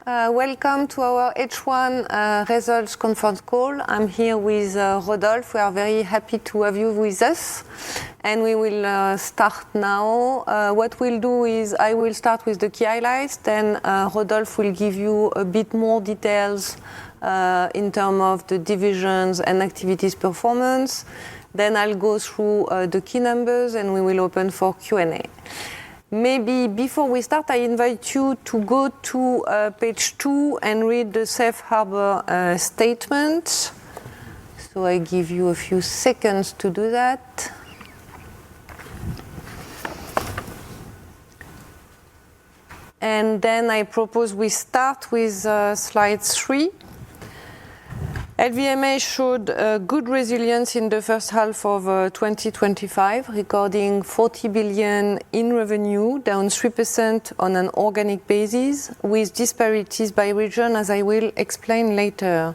Welcome to our H1 results conference call. I'm here with Rodolphe. We are very happy to have you with us. And we will start now. What we'll do is I will start with the key highlights, then Rodolphe will give you a bit more details in terms of the divisions and activities performance. Then I'll go through the key numbers and we will open for Q&A. Maybe before we start, I invite you to go to page 2 and read the safe harbor statement. So I give you a few seconds to do that. And then I propose we start with slide 3. LVMH showed good resilience in the first half of 2025, recording 40 billion in revenue, down 3% on an organic basis, with disparities by region, as I will explain later.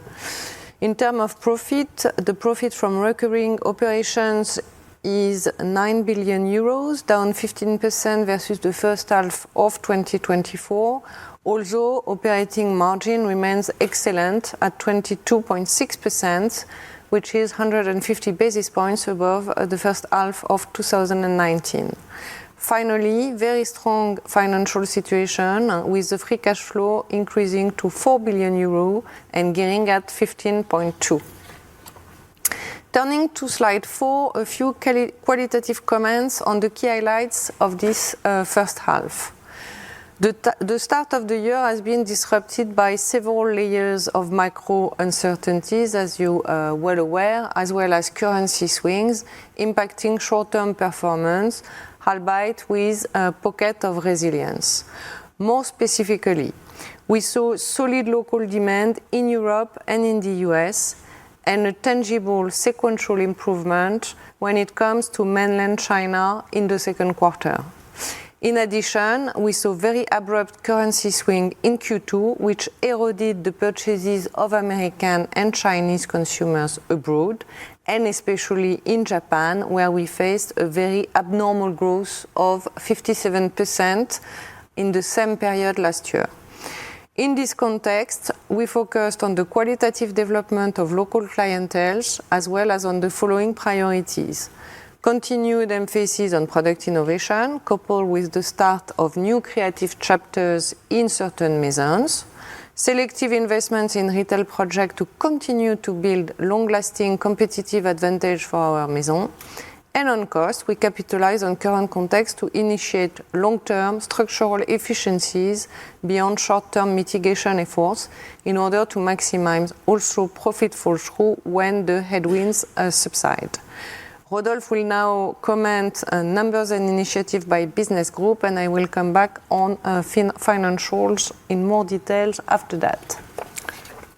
In terms of profit, the profit from recurring operations is 9 billion euros, down 15% versus the first half of 2024. Although operating margin remains excellent at 22.6%, which is 150 basis points above the first half of 2019. Finally, very strong financial situation with the free cash flow increasing to 4 billion euro and gearing at 15.2%. Turning to slide 4, a few qualitative comments on the key highlights of this first half. The start of the year has been disrupted by several layers of macro uncertainties, as you are well aware, as well as currency swings impacting short-term performance, albeit with a pocket of resilience. More specifically, we saw solid local demand in Europe and in the US, and a tangible sequential improvement when it comes to mainland China in the second quarter. In addition, we saw very abrupt currency swing in Q2, which eroded the purchases of American and Chinese consumers abroad, and especially in Japan, where we faced a very abnormal growth of 57% in the same period last year. In this context, we focused on the qualitative development of local clienteles, as well as on the following priorities. Continued emphasis on product innovation, coupled with the start of new creative chapters in certain maisons. Selective investments in retail projects to continue to build long-lasting competitive advantage for our maison. And on cost, we capitalize on current context to initiate long-term structural efficiencies beyond short-term mitigation efforts in order to maximize also profit fall through when the headwinds subside. Rodolphe will now comment on numbers and initiatives by business group, and I will come back on financials in more details after that.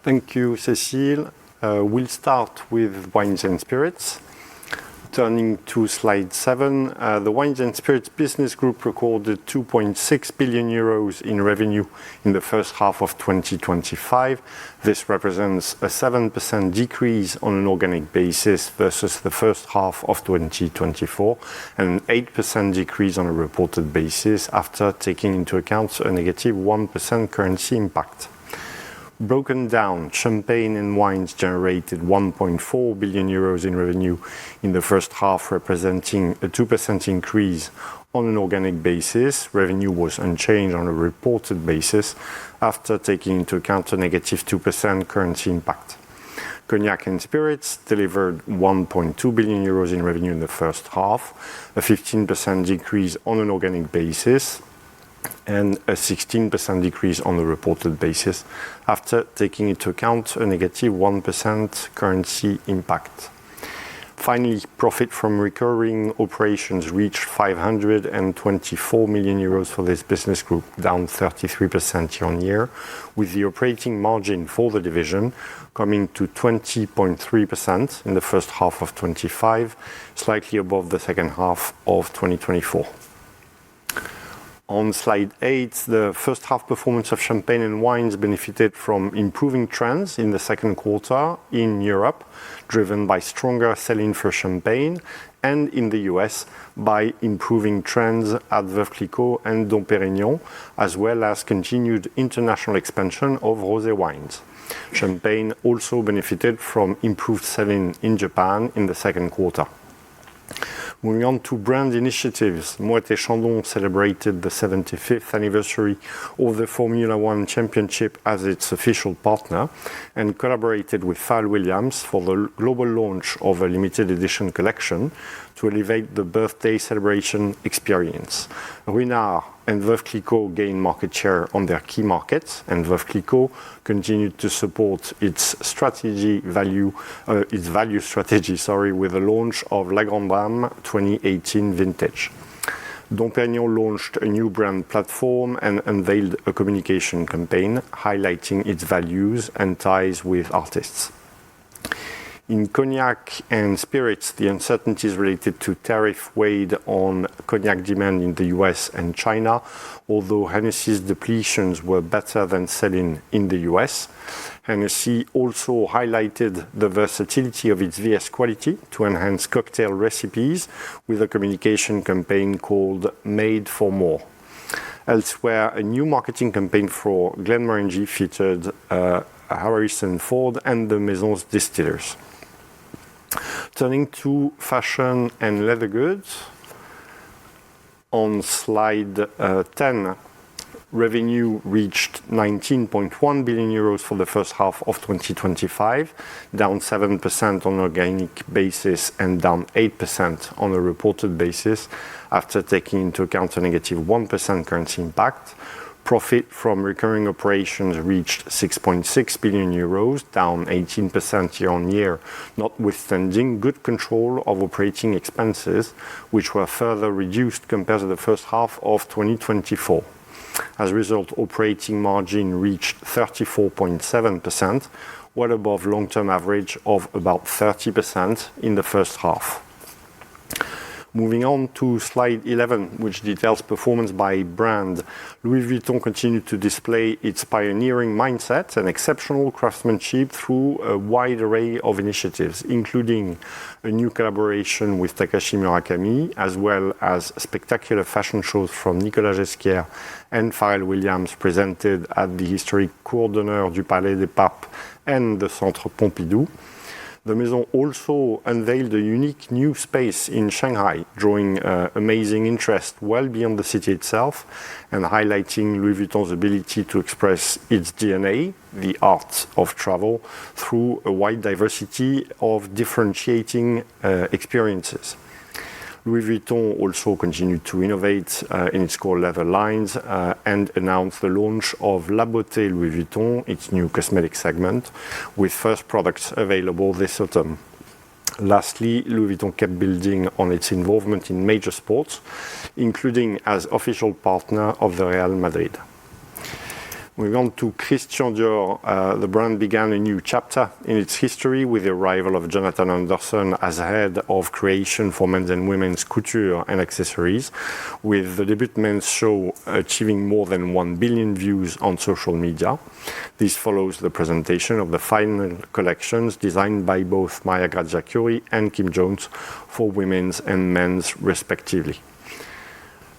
Thank you, Cécile. We'll start with wines and spirits. Turning to slide 7, the Wines and Spirits Business Group recorded 2.6 billion euros in revenue in the first half of 2025. This represents a 7% decrease on an organic basis versus the first half of 2024, and an 8% decrease on a reported basis after taking into account a negative 1% currency impact. Broken down, champagne and wines generated 1.4 billion euros in revenue in the first half, representing a 2% increase on an organic basis. Revenue was unchanged on a reported basis after taking into account a negative 2% currency impact. Cognac and spirits delivered 1.2 billion euros in revenue in the first half, a 15% decrease on an organic basis, and a 16% decrease on the reported basis after taking into account a negative 1% currency impact. Finally, profit from recurring operations reached 524 million euros for this business group, down 33% year-on-year, with the operating margin for the division coming to 20.3% in the first half of 2025, slightly above the second half of 2024. On slide 8, the first half performance of champagne and wines benefited from improving trends in the second quarter in Europe, driven by stronger sell-in for champagne and in the US by improving trends at Veuve Clicquot and Dom Pérignon, as well as continued international expansion of rosé wines. Champagne also benefited from improved selling in Japan in the second quarter. Moving on to brand initiatives, Moet Chandon celebrated the 75th anniversary of the Formula One Championship as its official partner and collaborated with Pharrell Williams for the global launch of a limited edition collection to elevate the birthday celebration experience. Ruinart and Veuve Clicquot gained market share on their key markets, and Veuve Clicquot continued to support its value strategy, with the launch of La Grande Dame 2018 vintage. Dom Pérignon launched a new brand platform and unveiled a communication campaign highlighting its values and ties with artists. In cognac and spirits, the uncertainties related to tariff weighed on cognac demand in the US and China, although Hennessy's depletions were better than selling in the US. Hennessy also highlighted the versatility of its VS quality to enhance cocktail recipes with a communication campaign called Made for More. Elsewhere, a new marketing campaign for Glenmorangie featured Harrison Ford and the Maison's distillers. Turning to fashion and leather goods, on slide 10, revenue reached 19.1 billion euros for the first half of 2025, down 7% on an organic basis and down 8% on a reported basis after taking into account a negative 1% currency impact. Profit from recurring operations reached 6.6 billion euros, down 18% year-on-year, notwithstanding good control of operating expenses, which were further reduced compared to the first half of 2024. As a result, operating margin reached 34.7%, well above long-term average of about 30% in the first half. Moving on to slide 11, which details performance by brand, Louis Vuitton continued to display its pioneering mindset and exceptional craftsmanship through a wide array of initiatives, including a new collaboration with Takashi Murakami, as well as spectacular fashion shows from Nicolas Ghesquière and Pharrell Williams presented at the historic Cour d'honneur du Palais des Papes and the Centre Pompidou. The Maison also unveiled a unique new space in Shanghai, drawing amazing interest well beyond the city itself and highlighting Louis Vuitton's ability to express its DNA, the art of travel, through a wide diversity of differentiating experiences. Louis Vuitton also continued to innovate in its core leather lines and announced the launch of La Beauté Louis Vuitton, its new cosmetic segment, with first products available this autumn. Lastly, Louis Vuitton kept building on its involvement in major sports, including as official partner of the Real Madrid. Moving on to Christian Dior, the brand began a new chapter in its history with the arrival of Jonathan Anderson as head of creation for men's and women's couture and accessories, with the debut men's show achieving more than 1 billion views on social media. This follows the presentation of the final collections designed by both Maria Grazia Chiuri and Kim Jones for women's and men's respectively.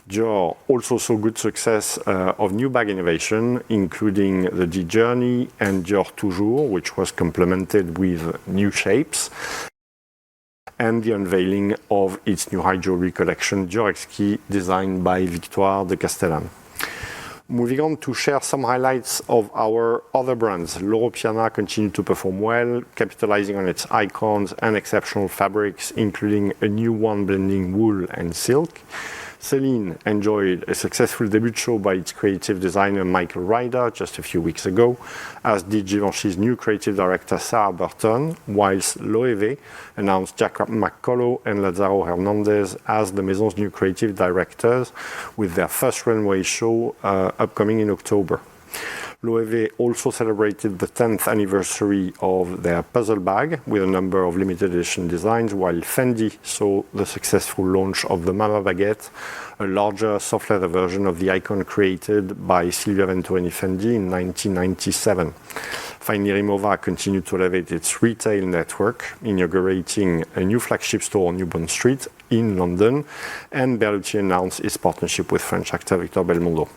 Dior also saw good success of new bag innovation, including the D Journey and Dior Toujours, which was complemented with new shapes, and the unveiling of its new high jewelry collection, Dior Exquis, designed by Victoire de Castellane. Moving on to share some highlights of our other brands. Loro Piana continued to perform well, capitalizing on its icons and exceptional fabrics, including a new one blending wool and silk. Celine enjoyed a successful debut show by its creative designer Michael Ryder just a few weeks ago, as did Givenchy's new creative director Sarah Burton, whilst Loewe announced Jack McCullough and Lazaro Hernandez as the Maison's new creative directors, with their first runway show upcoming in October. Loewe also celebrated the 10th anniversary of their puzzle bag with a number of limited edition designs, while Fendi saw the successful launch of the Mama Baguette, a larger soft leather version of the icon created by Silvia Venturini Fendi in 1997. Finally, Rimowa continued to elevate its retail network, inaugurating a new flagship store on New Bond Street in London, and Berluti announced its partnership with French actor Victor Belmondo.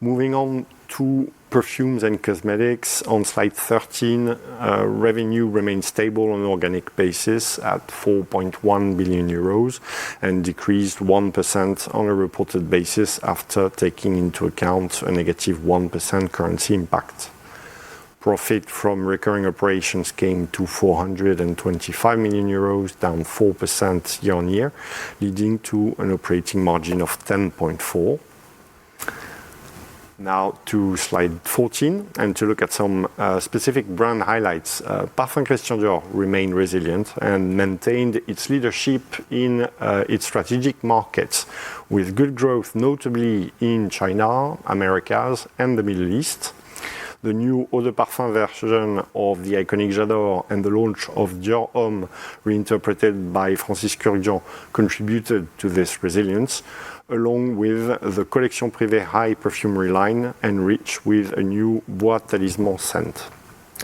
Moving on to perfumes and cosmetics, on slide 13, revenue remained stable on an organic basis at 4.1 billion euros and decreased 1% on a reported basis after taking into account a negative 1% currency impact. Profit from recurring operations came to 425 million euros, down 4% year-on-year, leading to an operating margin of 10.4%. Now to slide 14, and to look at some specific brand highlights. Parfums Christian Dior remained resilient and maintained its leadership in its strategic markets, with good growth notably in China, Americas, and the Middle East. The new Eau de Parfum version of the iconic J'adore and the launch of Dior Homme, reinterpreted by Francis Kurkdjian, contributed to this resilience, along with the Collection Privée high perfumery line, enriched with a new Bois Talisman scent.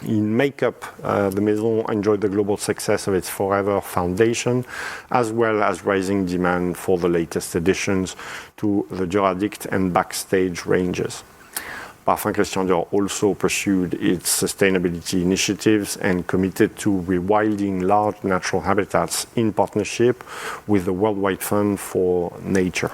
In makeup, the Maison enjoyed the global success of its Forever foundation, as well as rising demand for the latest additions to the Dior Addict and Backstage ranges. Parfums Christian Dior also pursued its sustainability initiatives and committed to rewilding large natural habitats in partnership with the Worldwide Fund for Nature.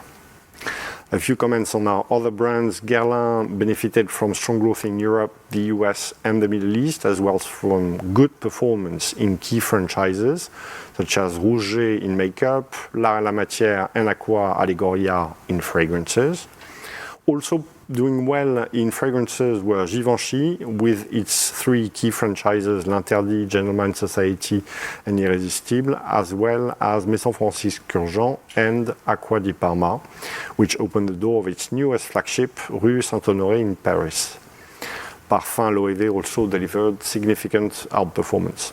A few comments on our other brands. Guerlain benefited from strong growth in Europe, the US, and the Middle East, as well as from good performance in key franchises, such as Rouget in makeup, La Matière, and Aqua Allegoria in fragrances. Also doing well in fragrances were Givenchy, with its three key franchises, L'Interdit, Gentleman's Society, and Irrésistible, as well as Maison Francis Kurkdjian and Acqua di Parma, which opened the door of its newest flagship, Rue Saint-Honoré in Paris. Parfum Loewe also delivered significant outperformance.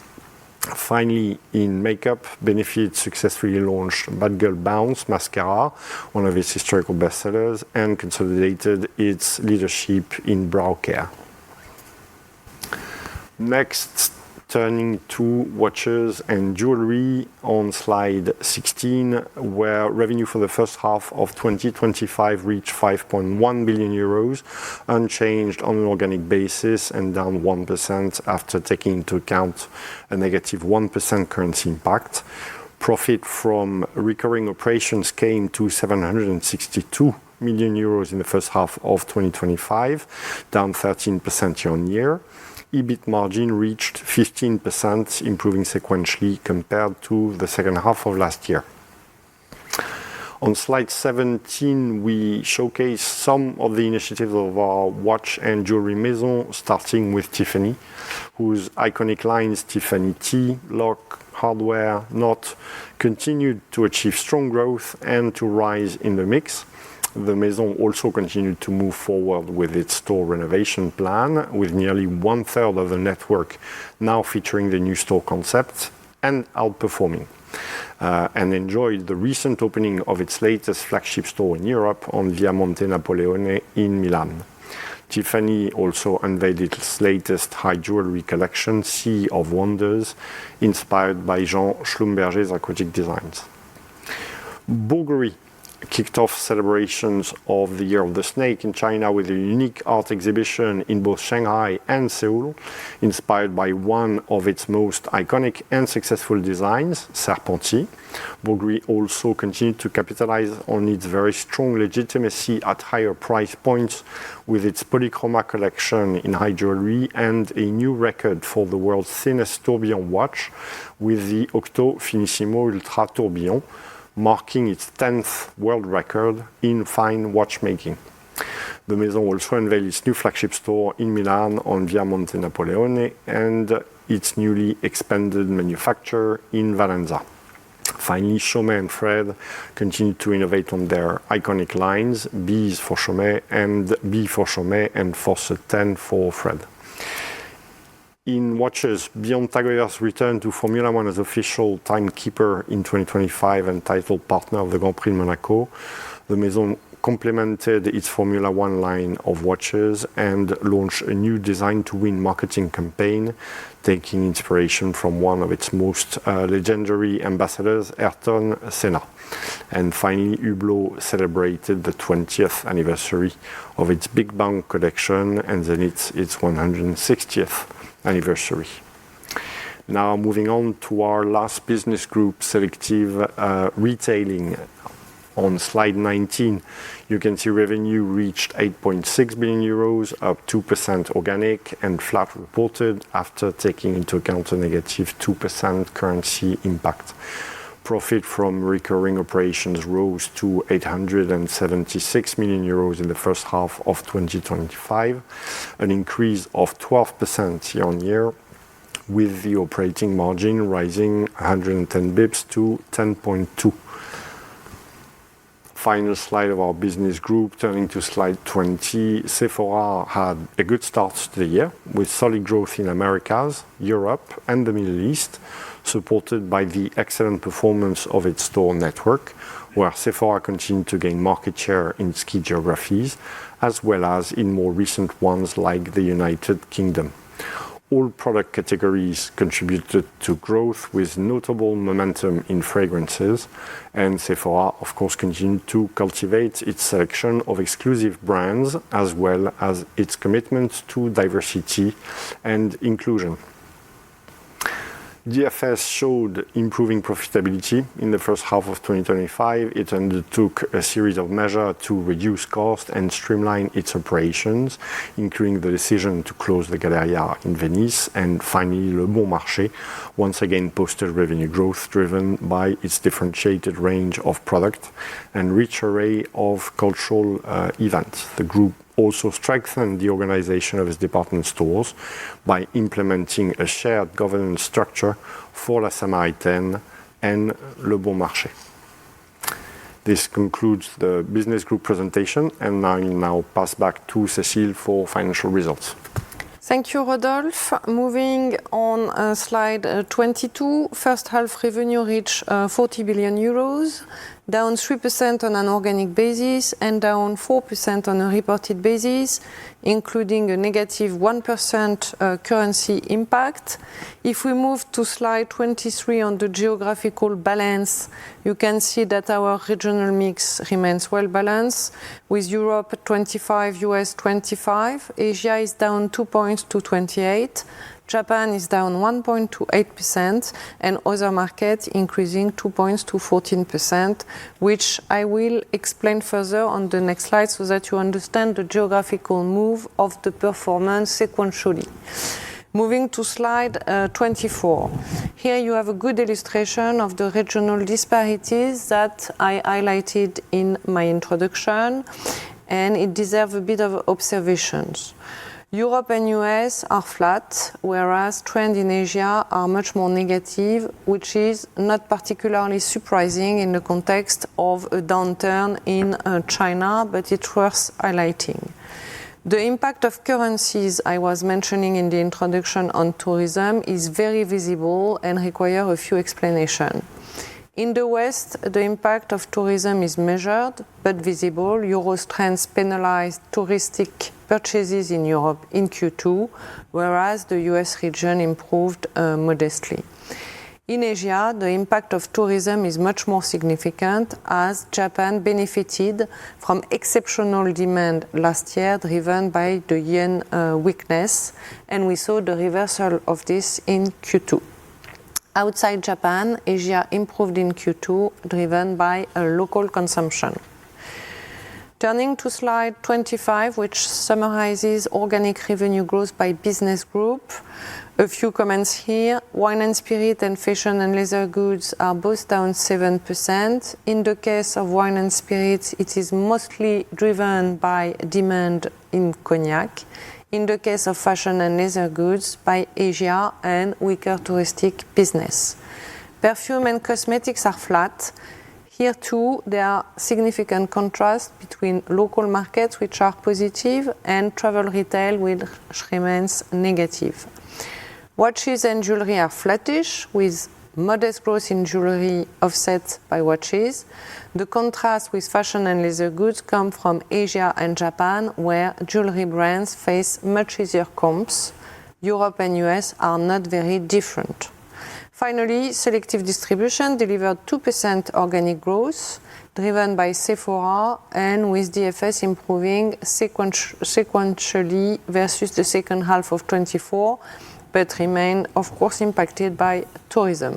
Finally, in makeup, Benefit successfully launched Bad Girl Bounce Mascara, one of its historical bestsellers, and consolidated its leadership in brow care. Next, turning to watches and jewelry on slide 16, where revenue for the first half of 2025 reached 5.1 billion euros, unchanged on an organic basis and down 1% after taking into account a negative 1% currency impact. Profit from recurring operations came to 762 million euros in the first half of 2025, down 13% year-on-year. EBIT margin reached 15%, improving sequentially compared to the second half of last year. On slide 17, we showcase some of the initiatives of our watch and jewelry maison, starting with Tiffany, whose iconic lines Tiffany T, Lock, Hardware, Knot continued to achieve strong growth and to rise in the mix. The Maison also continued to move forward with its store renovation plan, with nearly one-third of the network now featuring the new store concept and outperforming, and enjoyed the recent opening of its latest flagship store in Europe on Via Monte Napoleone in Milan. Tiffany also unveiled its latest high jewelry collection, Sea of Wonders, inspired by Jean Schlumberger's aquatic designs. Bulgari kicked off celebrations of the Year of the Snake in China with a unique art exhibition in both Shanghai and Seoul, inspired by one of its most iconic and successful designs, Serpenti. Bulgari also continued to capitalize on its very strong legitimacy at higher price points with its Polychroma collection in high jewelry and a new record for the world's thinnest tourbillon watch with the Octo Finissimo Ultra Tourbillon, marking its 10th world record in fine watchmaking. The Maison also unveiled its new flagship store in Milan on Via Monte Napoleone and its newly expanded manufacture in Valenza. Finally, Chaumet and Fred continued to innovate on their iconic lines, B for Chaumet and Force 10 for Fred. In watches, beyond Tag Heuer's return to Formula One as official timekeeper in 2025 and title partner of the Grand Prix de Monaco, the Maison complemented its Formula One line of watches and launched a new Design to Win marketing campaign, taking inspiration from one of its most legendary ambassadors, Ayrton Senna. And finally, Hublot celebrated the 20th anniversary of its Big Bang collection and then its 160th anniversary. Now moving on to our last business group, selective retailing. On slide 19, you can see revenue reached 8.6 billion euros, up 2% organic and flat reported after taking into account a negative 2% currency impact. Profit from recurring operations rose to 876 million euros in the first half of 2025, an increase of 12% year-on-year, with the operating margin rising 110 bips to 10.2. Final slide of our business group, turning to slide 20. Sephora had a good start to the year with solid growth in Americas, Europe and the Middle East, supported by the excellent performance of its store network, where Sephora continued to gain market share in its key geographies, as well as in more recent ones like the United Kingdom. All product categories contributed to growth with notable momentum in fragrances, and Sephora, of course, continued to cultivate its selection of exclusive brands as well as its commitment to diversity and inclusion. DFS showed improving profitability in the first half of 2025. It undertook a series of measures to reduce costs and streamline its operations, including the decision to close the Galleria in Venice, and finally Le Bon Marche once again posted revenue growth driven by its differentiated range of products and rich array of cultural events. The group also strengthened the organization of its department stores by implementing a shared governance structure for La Samaritaine and Le Bon Marché. This concludes the business group presentation, and I now pass back to Cécile for financial results. Thank you, Rodolphe. Moving on slide 22, first half revenue reached 40 billion euros, down 3% on an organic basis and down 4% on a reported basis, including a negative 1% currency impact. If we move to slide 23 on the geographical balance, you can see that our regional mix remains well balanced, with Europe at 25, US 25, Asia is down 2 points to 28, Japan is down 1 point to 8%, and other markets increasing 2 points to 14%, which I will explain further on the next slide so that you understand the geographical move of the performance sequentially. Moving to slide 24. Here you have a good illustration of the regional disparities that I highlighted in my introduction, and it deserves a bit of observations. Europe and US are flat, whereas trends in Asia are much more negative, which is not particularly surprising in the context of a downturn in China, but it's worth highlighting. The impact of currencies I was mentioning in the introduction on tourism is very visible and requires a few explanations. In the West, the impact of tourism is measured but visible. Euro strength penalized touristic purchases in Europe in Q2, whereas the US region improved modestly. In Asia, the impact of tourism is much more significant, as Japan benefited from exceptional demand last year driven by the yen weakness, and we saw the reversal of this in Q2. Outside Japan, Asia improved in Q2, driven by local consumption. Turning to slide 25, which summarizes organic revenue growth by business group. A few comments here. Wine and spirit and fashion and leather goods are both down 7%. In the case of wine and spirits, it is mostly driven by demand in cognac. In the case of fashion and leather goods, by Asia and weaker touristic business. Perfume and cosmetics are flat. Here too, there are significant contrasts between local markets, which are positive, and travel retail, which remains negative. Watches and jewelry are flattish, with modest growth in jewelry offset by watches. The contrast with fashion and leather goods come from Asia and Japan, where jewelry brands face much easier comps. Europe and US are not very different. Finally, selective distribution delivered 2% organic growth, driven by Sephora and with DFS improving sequentially versus the second half of 2024, but remain, of course, impacted by tourism.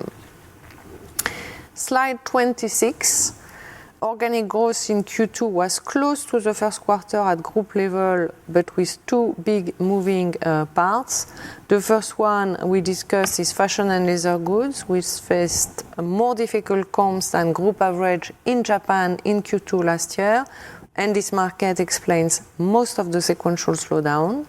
Slide 26. Organic growth in Q2 was close to the first quarter at group level, but with two big moving parts. The first one we discussed is fashion and leather goods, which faced more difficult comps than group average in Japan in Q2 last year, and this market explains most of the sequential slowdown.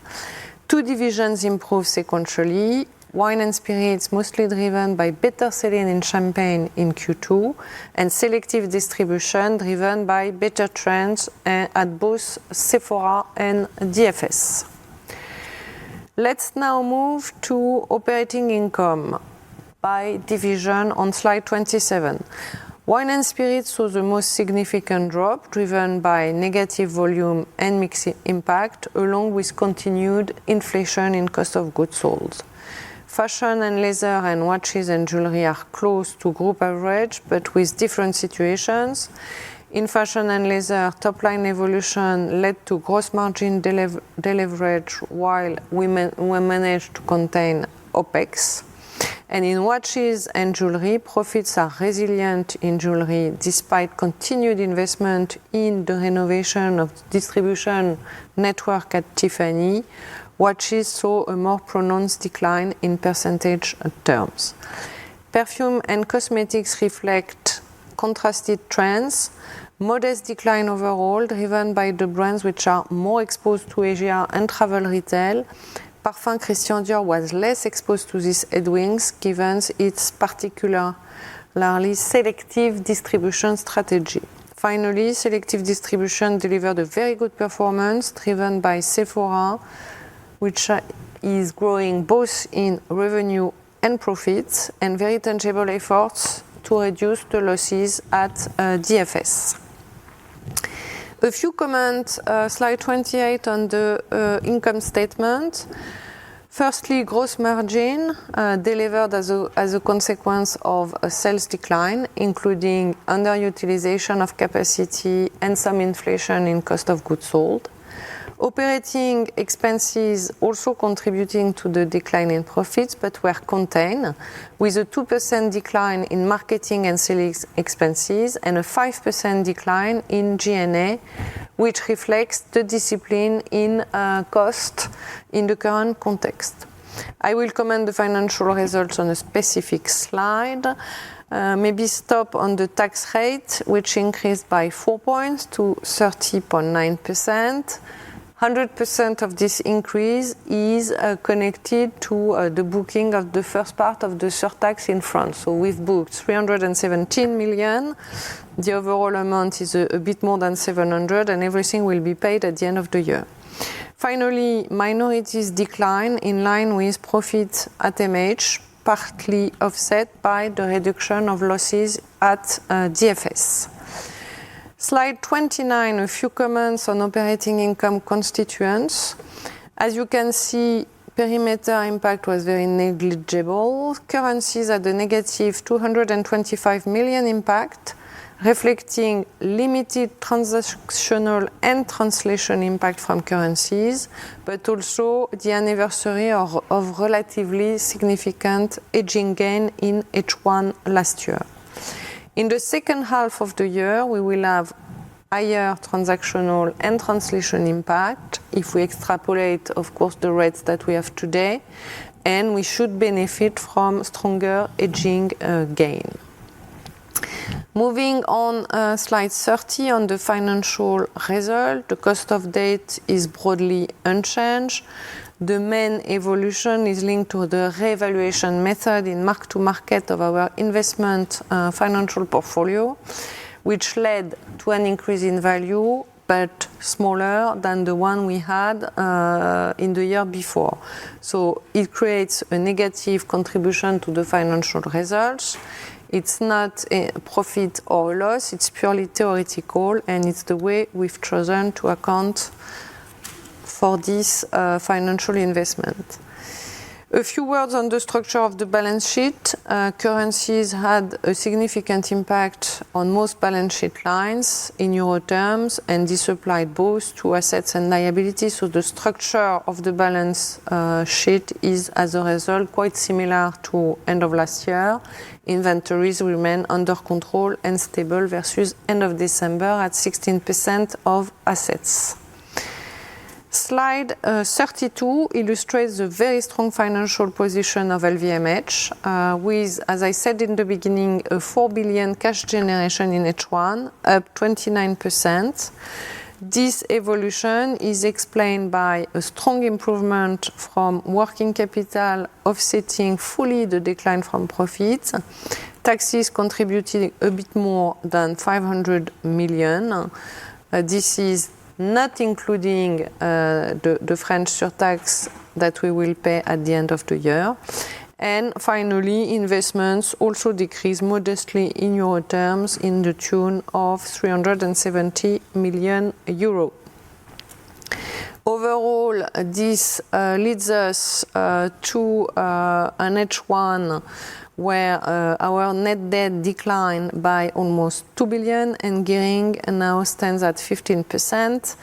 Two divisions improved sequentially. Wine and spirits, mostly driven by better selling in champagne in Q2, and selective distribution driven by better trends at both Sephora and DFS. Let's now move to operating income by division on slide 27. Wine and spirits saw the most significant drop, driven by negative volume and mix impact, along with continued inflation in cost of goods sold. Fashion and leather and watches and jewelry are close to group average, but with different situations. In fashion and leather, top-line evolution led to gross margin deleverage, while we managed to contain OPEX. And in watches and jewelry, profits are resilient in jewelry despite continued investment in the renovation of the distribution network at Tiffany. Watches saw a more pronounced decline in percentage terms. Perfume and cosmetics reflect contrasted trends. Modest decline overall, driven by the brands which are more exposed to Asia and travel retail. Parfums Christian Dior was less exposed to these headwinds, given its particularly selective distribution strategy. Finally, selective distribution delivered a very good performance, driven by Sephora, which is growing both in revenue and profits, and very tangible efforts to reduce the losses at DFS. A few comments, slide 28 on the income statement. Firstly, gross margin delivered as a consequence of a sales decline, including underutilization of capacity and some inflation in cost of goods sold. Operating expenses also contributing to the decline in profits, but were contained, with a 2% decline in marketing and sales expenses and a 5% decline in G&A, which reflects the discipline in cost in the current context. I will comment the financial results on a specific slide. Maybe stop on the tax rate, which increased by 4 points to 30.9%. 100% of this increase is connected to the booking of the first part of the surtax in France. So we've booked 317 million. The overall amount is a bit more than 700, and everything will be paid at the end of the year. Finally, minorities decline in line with profit at MH, partly offset by the reduction of losses at DFS. Slide 29, a few comments on operating income constituents. As you can see, perimeter impact was very negligible. Currencies had a negative 225 million impact, reflecting limited transactional and translation impact from currencies, but also the anniversary of relatively significant hedging gain in H1 last year. In the second half of the year, we will have higher transactional and translation impact if we extrapolate, of course, the rates that we have today, and we should benefit from stronger hedging gain. Moving on, slide 30 on the financial result, the cost of debt is broadly unchanged. The main evolution is linked to the revaluation method in mark-to-market of our investment financial portfolio, which led to an increase in value, but smaller than the one we had in the year before. So it creates a negative contribution to the financial results. It's not a profit or loss, it's purely theoretical, and it's the way we've chosen to account for this financial investment. A few words on the structure of the balance sheet. Currencies had a significant impact on most balance sheet lines in euro terms, and this applied both to assets and liabilities. So the structure of the balance sheet is, as a result, quite similar to end of last year. Inventories remain under control and stable versus end of December at 16% of assets. Slide 32 illustrates the very strong financial position of LVMH, with, as I said in the beginning, a 4 billion cash generation in H1, up 29%. This evolution is explained by a strong improvement from working capital, offsetting fully the decline from profits. Taxes contributed a bit more than 500 million. This is not including the French surtax that we will pay at the end of the year. And finally, investments also decreased modestly in euro terms in the tune of 370 million euro. Overall, this leads us to an H1 where our net debt declined by almost 2 billion and gearing now stands at 15%.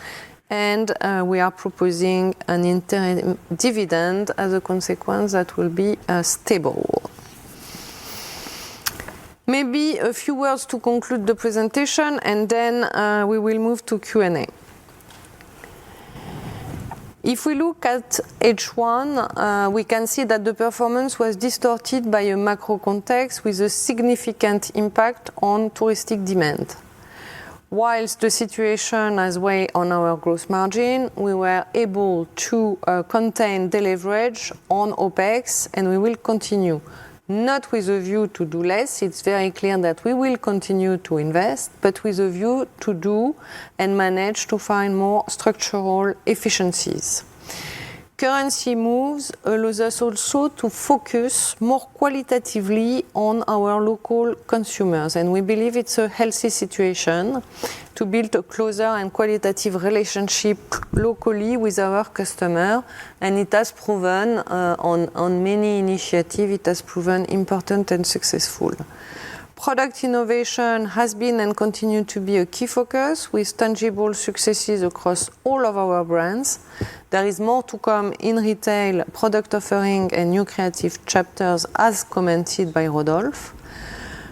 And we are proposing an interim dividend as a consequence that will be stable. Maybe a few words to conclude the presentation, and then we will move to Q&A. If we look at H1, we can see that the performance was distorted by a macro context with a significant impact on touristic demand. Whilst the situation has weighed on our gross margin, we were able to contain the leverage on OPEX, and we will continue. Not with a view to do less, it's very clear that we will continue to invest, but with a view to do and manage to find more structural efficiencies. Currency moves allows us also to focus more qualitatively on our local consumers, and we believe it's a healthy situation to build a closer and qualitative relationship locally with our customer, and it has proven on many initiatives, it has proven important and successful. Product innovation has been and continues to be a key focus with tangible successes across all of our brands. There is more to come in retail, product offering and new creative chapters as commented by Rodolphe.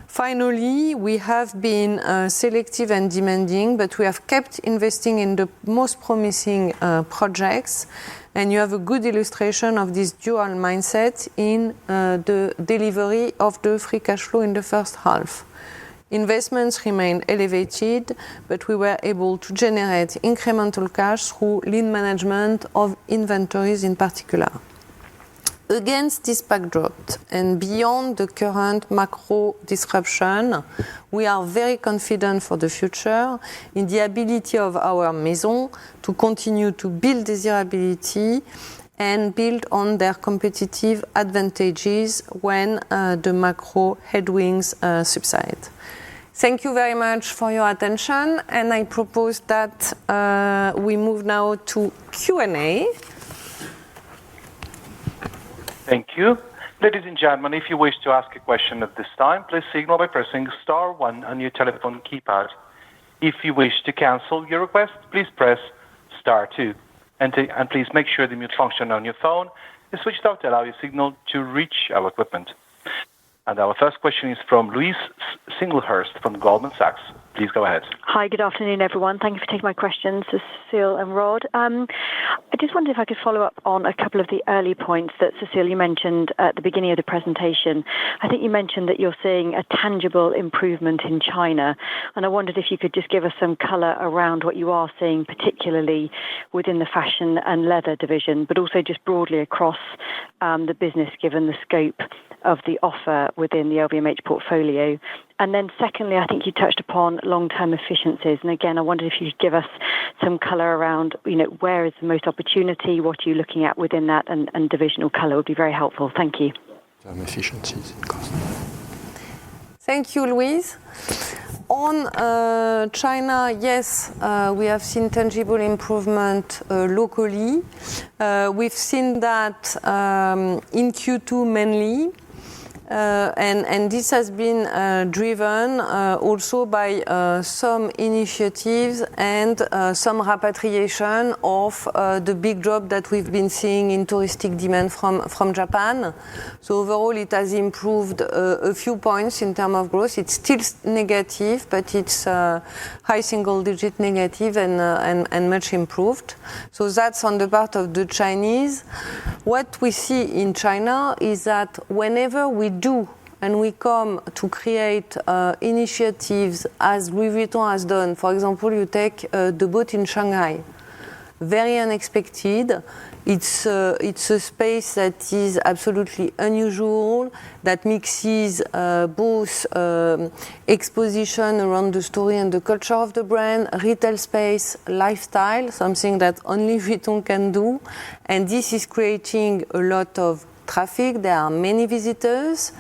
Finally, we have been selective and demanding, but we have kept investing in the most promising projects. And you have a good illustration of this dual mindset in the delivery of the free cash flow in the first half. Investments remained elevated, but we were able to generate incremental cash through lean management of inventories in particular. Against this backdrop and beyond the current macro disruption, we are very confident for the future in the ability of our maison to continue to build desirability and build on their competitive advantages when the macro headwinds subside. Thank you very much for your attention, and I propose that we move now to Q&A. Thank you. Ladies and gentlemen, if you wish to ask a question at this time, please signal by pressing star 1 on your telephone keypad. If you wish to cancel your request, please press star 2. And please make sure the mute function on your phone is switched off to allow your signal to reach our equipment. And our first question is from Louise Singlehurst from Goldman Sachs. Please go ahead. Hi, good afternoon, everyone. Thank you for taking my questions, Cecile and Rod. I just wondered if I could follow up on a couple of the early points that, Cecile, you mentioned at the beginning of the presentation. I think you mentioned that you're seeing a tangible improvement in China, and I wondered if you could just give us some colour around what you are seeing, particularly within the fashion and leather division, but also just broadly across the business, given the scope of the offer within the LVMH portfolio. And then secondly, I think you touched upon long-term efficiencies. And again, I wondered if you could give us some colour around, where is the most opportunity, what are you looking at within that, and divisional colour would be very helpful. Thank you. Efficiencies in cost. Thank you, Louise. On China, yes, we have seen tangible improvement locally. We've seen that in Q2 mainly. And this has been driven also by some initiatives and some repatriation of the big drop that we've been seeing in touristic demand from Japan. So overall, it has improved a few points in terms of growth. It's still negative, but it's high single-digit negative and much improved. So that's on the part of the Chinese. What we see in China is that whenever we do and we come to create initiatives as Louis Vuitton has done, for example, you take the boat in Shanghai, very unexpected. It's a space that is absolutely unusual, that mixes both exposition around the story and the culture of the brand, retail space, lifestyle, something that only Vuitton can do. And this is creating a lot of traffic. There are many visitors.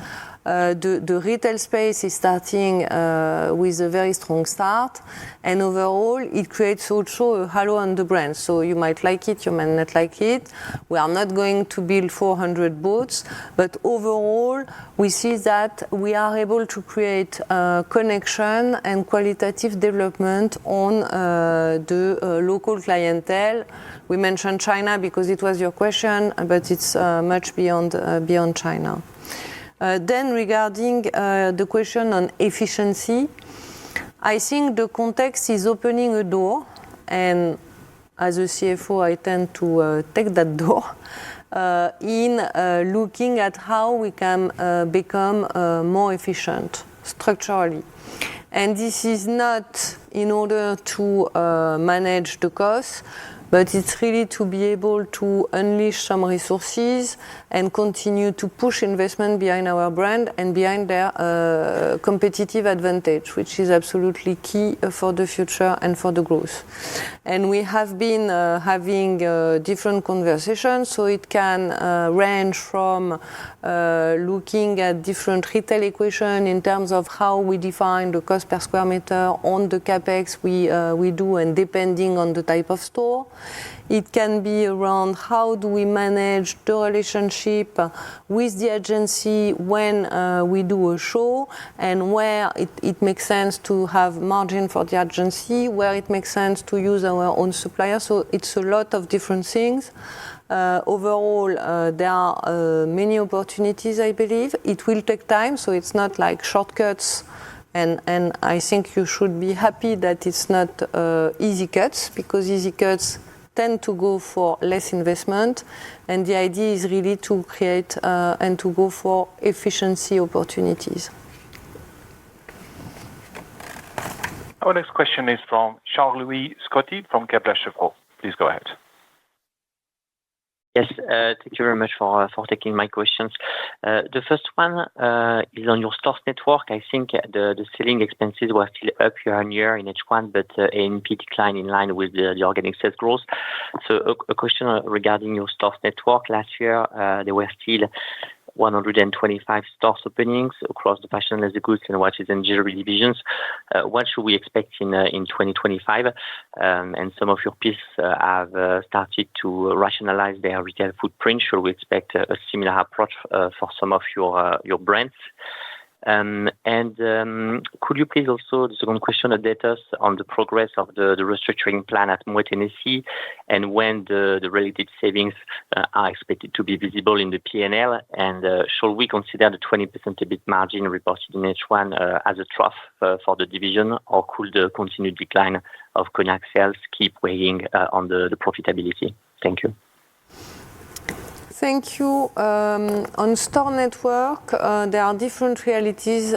The retail space is starting with a very strong start, and overall it creates also a halo on the brand. So you might like it, you might not like it. We are not going to build 400 boats, but overall we see that we are able to create connection and qualitative development on the local clientele. We mentioned China because it was your question, but it's much beyond China. Then regarding the question on efficiency, I think the context is opening a door, and as a CFO I tend to take that door in looking at how we can become more efficient structurally. And this is not in order to manage the costs, but it's really to be able to unleash some resources and continue to push investment behind our brand and behind their competitive advantage, which is absolutely key for the future and for the growth. And we have been having different conversations, so it can range from looking at different retail equation in terms of how we define the cost per square meter on the capex we do, and depending on the type of store. It can be around how do we manage the relationship with the agency when we do a show, and where it makes sense to have margin for the agency, where it makes sense to use our own supplier. So it's a lot of different things. Overall, there are many opportunities, I believe. It will take time, so it's not like shortcuts. And I think you should be happy that it's not easy cuts, because easy cuts tend to go for less investment, and the idea is really to create and to go for efficiency opportunities. Our next question is from Charles-Louis Scotti from Kepler Cheuvreux. Please go ahead. Yes, thank you very much for taking my questions. The first one is on your stores network. I think the selling expenses were still up year-on-year in H1, but A&P decline in line with the organic sales growth. So a question regarding your stores network. Last year, there were still 125 stores openings across the fashion, leather goods, and watches and jewelry divisions. What should we expect in 2025? And some of your peers have started to rationalize their retail footprint. Should we expect a similar approach for some of your brands? And could you please also, the second question, update us on the progress of the restructuring plan at Moet Hennessy, and when the related savings are expected to be visible in the P&L? And shall we consider the 20% EBIT margin reported in H1 as a trough for the division, or could the continued decline of cognac sales keep weighing on the profitability? Thank you. Thank you. On store network, there are different realities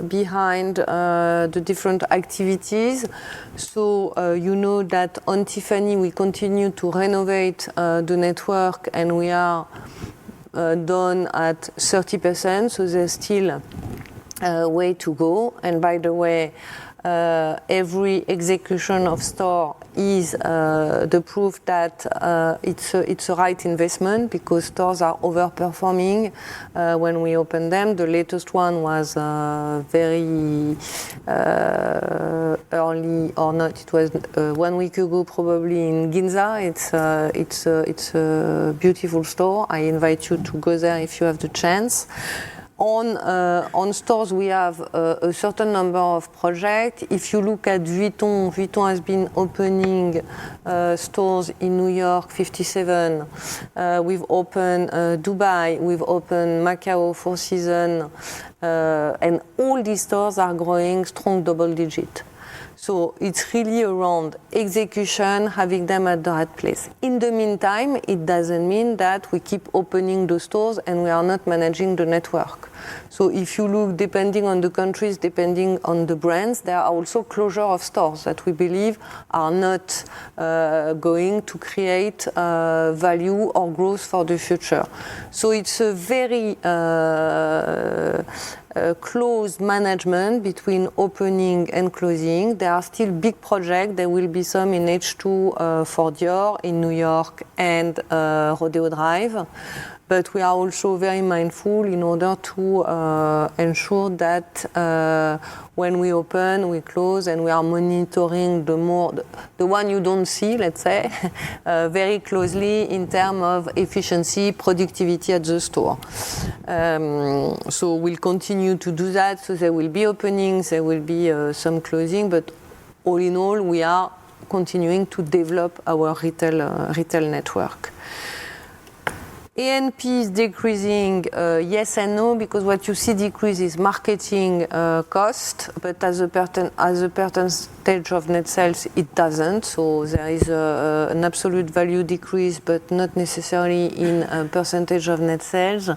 behind the different activities. So you know that on Tiffany we continue to renovate the network, and we are done at 30%. So there's still way to go. And by the way, every execution of store is the proof that it's a right investment, because stores are overperforming when we open them. The latest one was very early, or not, it was 1 week ago probably, in Ginza. It's a beautiful store. I invite you to go there if you have the chance. On stores, we have a certain number of projects. If you look at Vuitton has been opening stores in New York, 57. We've opened Dubai, we've opened Macau, Four Seasons, and all these stores are growing strong double digit. So it's really around execution, having them at the right place. In the meantime, it doesn't mean that we keep opening the stores and we are not managing the network. So if you look, depending on the countries, depending on the brands, there are also closure of stores that we believe are not going to create value or growth for the future. So it's a very close management between opening and closing. There are still big projects. There will be some in H2 for Dior in New York and Rodeo Drive. But we are also very mindful in order to ensure that when we open, we close, and we are monitoring the one you don't see, let's say, very closely in terms of efficiency, productivity at the store. So we'll continue to do that. So there will be openings, there will be some closing, but all in all, we are continuing to develop our retail network. A&P is decreasing, yes and no, because what you see decrease is marketing cost, but as a percentage of net sales, it doesn't. So there is an absolute value decrease, but not necessarily in a percentage of net sales.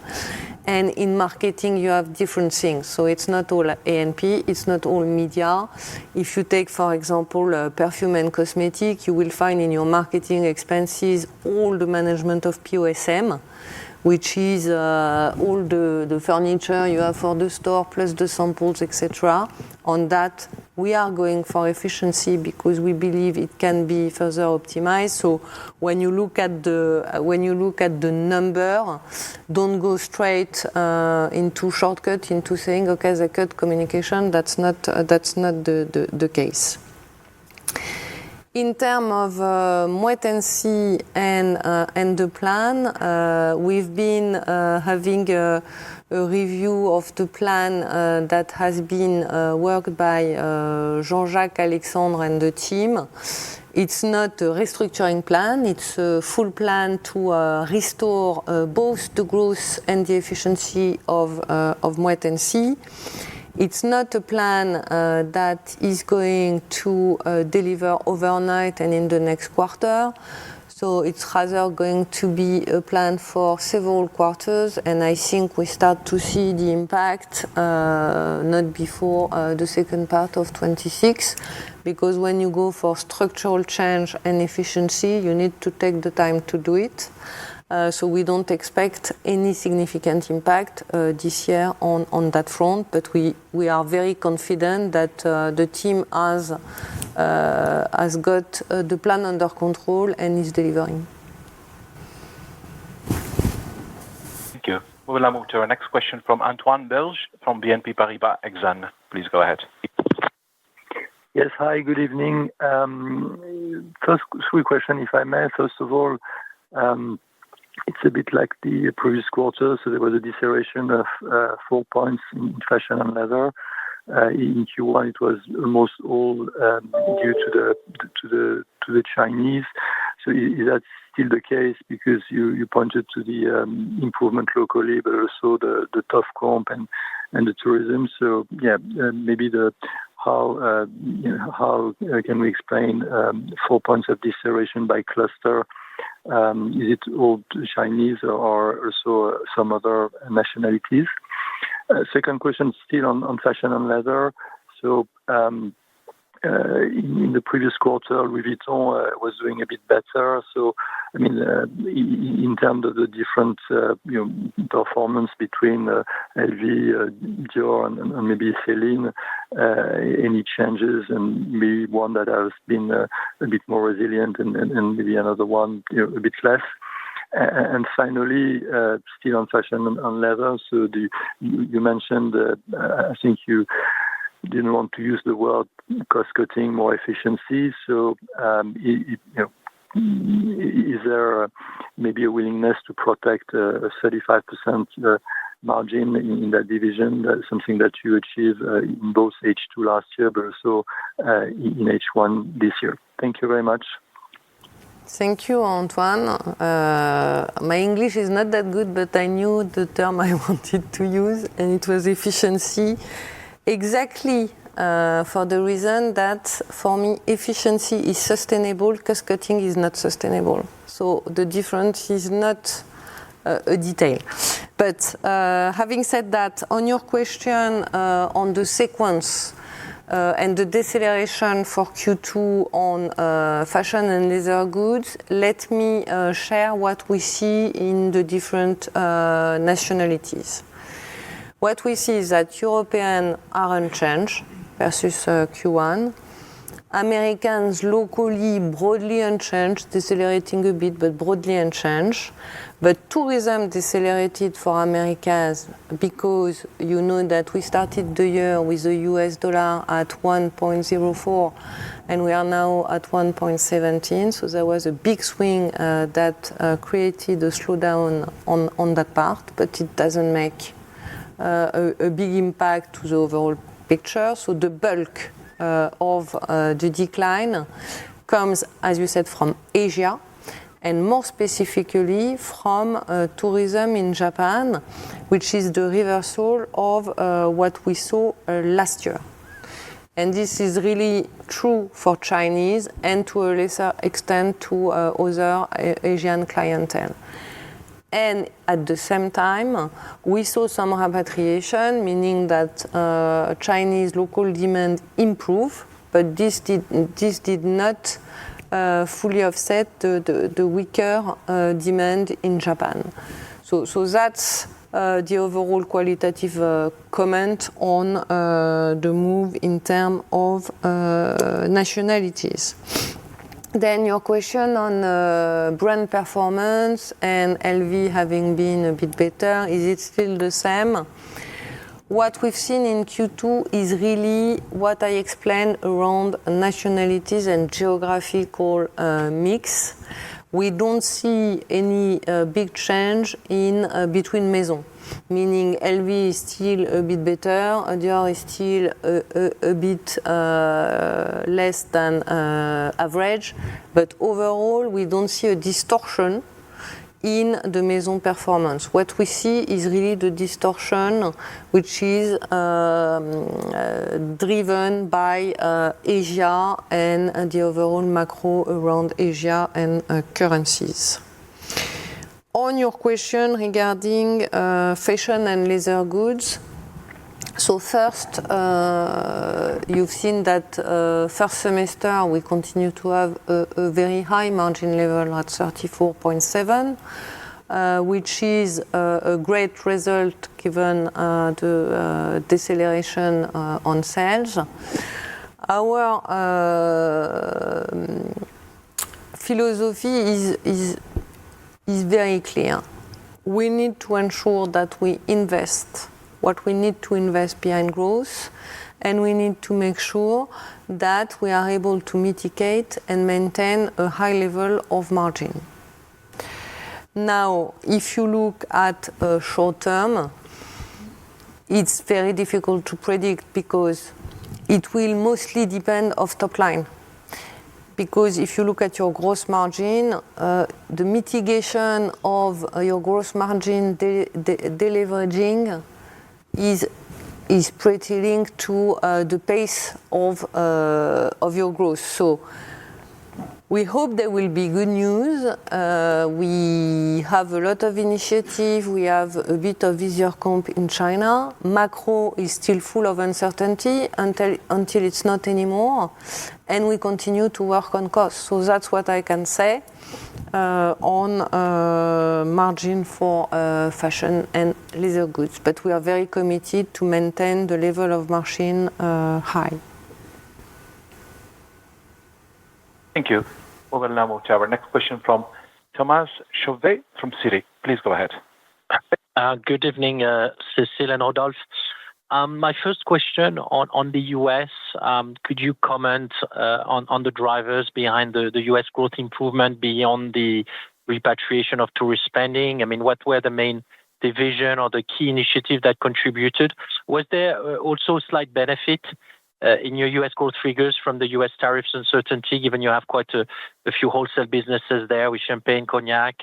And in marketing, you have different things. So it's not all A&P, it's not all media. If you take, for example, perfume and cosmetic, you will find in your marketing expenses all the management of POSM, which is all the furniture you have for the store, plus the samples, etc. On that, we are going for efficiency because we believe it can be further optimized. So when you look at the number, don't go straight into shortcut, into saying, okay, they cut communication. That's not the case. In terms of Moet Hennessy and the plan, we've been having a review of the plan that has been worked by Jean-Jacques, Alexandre and the team. It's not a restructuring plan, it's a full plan to restore both the growth and the efficiency of Moet Hennessy. It's not a plan that is going to deliver overnight and in the next quarter. So it's rather going to be a plan for several quarters, and I think we start to see the impact not before the second part of 26, because when you go for structural change and efficiency, you need to take the time to do it. So we don't expect any significant impact this year on that front, but we are very confident that the team has got the plan under control and is delivering. Thank you. We will now move to our next question from Antoine Belge from BNP Paribas Exane. Please go ahead. Yes, hi, good evening. First, three questions, if I may. First of all, it's a bit like the previous quarter, so there was a deceleration of 4 points in fashion and leather. In Q1, it was almost all due to the Chinese. So is that still the case? Because you pointed to the improvement locally, but also the tough comp and the tourism. So yeah, maybe how can we explain 4 points of deceleration by cluster? Is it all Chinese or also some other nationalities? Second question, still on fashion and leather. So in the previous quarter, Louis Vuitton was doing a bit better. So, I mean, in terms of the different performance between LV, Dior, and maybe Celine, any changes, and maybe one that has been a bit more resilient, and maybe another one a bit less. And finally, still on fashion and leather. So you mentioned, I think you didn't want to use the word cost cutting, more efficiency. So, is there maybe a willingness to protect a 35% margin in that division? That's something that you achieved in both H2 last year, but also in H1 this year. Thank you very much. Thank you, Antoine. My English is not that good, but I knew the term I wanted to use, and it was efficiency. Exactly for the reason that, for me, efficiency is sustainable, cost-cutting is not sustainable. So the difference is not a detail. But having said that, on your question on the sequence, and the deceleration for Q2 on fashion and leather goods, let me share what we see in the different nationalities. What we see is that Europeans are unchanged versus Q1. Americans locally broadly unchanged, decelerating a bit, but broadly unchanged. But tourism decelerated for Americas because you know that we started the year with the US dollar at 1.04 and we are now at 1.17. So there was a big swing that created a slowdown on that part, but it doesn't make a big impact to the overall picture. So the bulk of the decline comes, as you said, from Asia, and more specifically from tourism in Japan, which is the reversal of what we saw last year. And this is really true for Chinese and to a lesser extent to other Asian clientele. And at the same time, we saw some repatriation, meaning that Chinese local demand improved, but this did not fully offset the weaker demand in Japan. So that's the overall qualitative comment on the move in terms of nationalities. Then your question on brand performance and LV having been a bit better, is it still the same? What we've seen in Q2 is really what I explained around nationalities and geographical mix. We don't see any big change in between maisons, meaning LV is still a bit better, Dior is still a bit less than average, but overall we don't see a distortion in the maison performance. What we see is really the distortion which is driven by Asia and the overall macro around Asia and currencies. On your question regarding fashion and leather goods, so first, you've seen that first semester we continue to have a very high margin level at 34.7, which is a great result given the deceleration on sales. Our philosophy is very clear. We need to ensure that we invest what we need to invest behind growth, and we need to make sure that we are able to mitigate and maintain a high level of margin. Now, if you look at short term, it's very difficult to predict because it will mostly depend on top line. Because if you look at your gross margin, the mitigation of your gross margin deleveraging is pretty linked to the pace of your growth. So We hope there will be good news. We have a lot of initiative. We have a bit of easier comp in China. Macro is still full of uncertainty until it's not anymore. And we continue to work on costs. So that's what I can say on margin for fashion and leather goods. But we are very committed to maintain the level of margin high. Thank you. We will now move to our next question from Thomas Chauvet from Citi. Please go ahead. Good evening, Cécile and Rodolphe. My first question on the US, could you comment on the drivers behind the US growth improvement beyond the repatriation of tourist spending? I mean, what were the main division or the key initiative that contributed? Was there also a slight benefit in your US growth figures from the US tariffs uncertainty, given you have quite a few wholesale businesses there with champagne, cognac,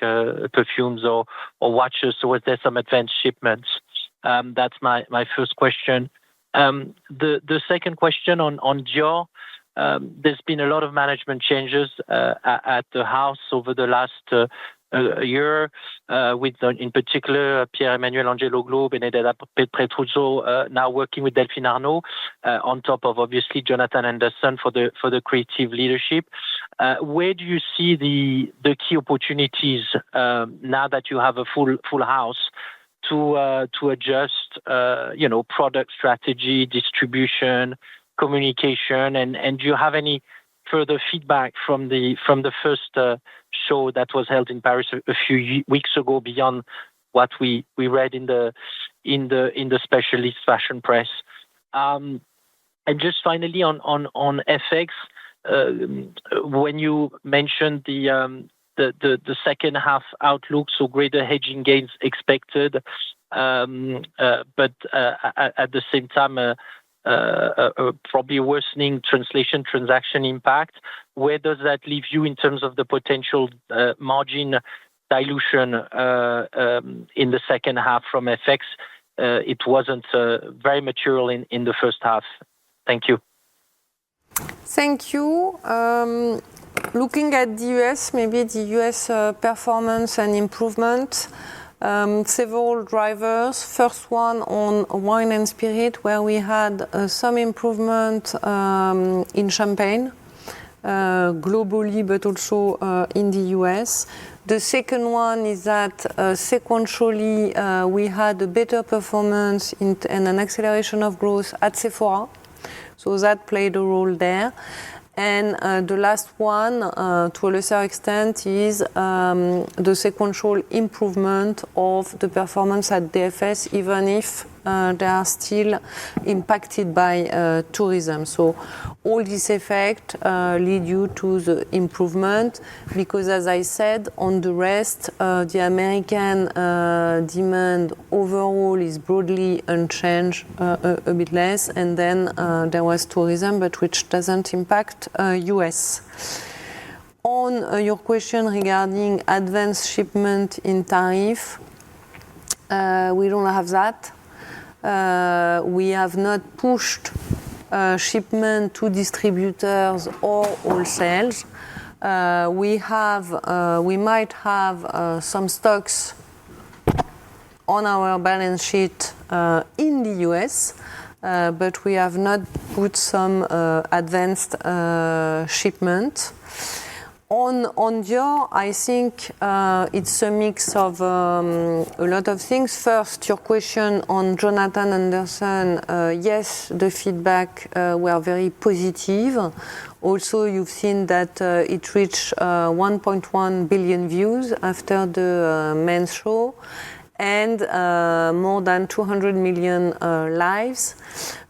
perfumes or watches? So was there some advanced shipments? That's my first question. The second question on Dior, there's been a lot of management changes at the house over the last year, with in particular Pierre-Emmanuel Angeloglu, Benedetta Petruzzo now working with Delphine Arnault, on top of obviously Jonathan Anderson for the creative leadership. Where do you see the key opportunities now that you have a full house to adjust, product strategy, distribution, communication, and do you have any further feedback from the first show that was held in Paris a few weeks ago beyond what we read in the specialist fashion press? And just finally on FX, when you mentioned the second half outlook, so greater hedging gains expected, but at the same time probably worsening transaction impact. Where does that leave you in terms of the potential margin dilution in the second half from FX? It wasn't very material in the first half. Thank you. Thank you. Looking at the US, maybe the US performance and improvement. Several drivers. First one on wine and spirit, where we had some improvement in champagne, globally, but also in the US. The second one is that sequentially we had a better performance and an acceleration of growth at Sephora. So that played a role there. And the last one, to a lesser extent, is the sequential improvement of the performance at DFS, even if they are still impacted by tourism. So all this effect lead you to the improvement, because as I said, on the rest, the American demand overall is broadly unchanged, a bit less, and then there was tourism, but which doesn't impact US. On your question regarding advanced shipment in tariff, we don't have that. We have not pushed shipment to distributors or wholesales. We might have some stocks on our balance sheet in the US, but we have not put some advanced shipment. On Dior, I think it's a mix of a lot of things. First, your question on Jonathan Anderson. Yes, the feedback were very positive. Also, you've seen that it reached 1.1 billion views after the men's show, and more than 200 million lives.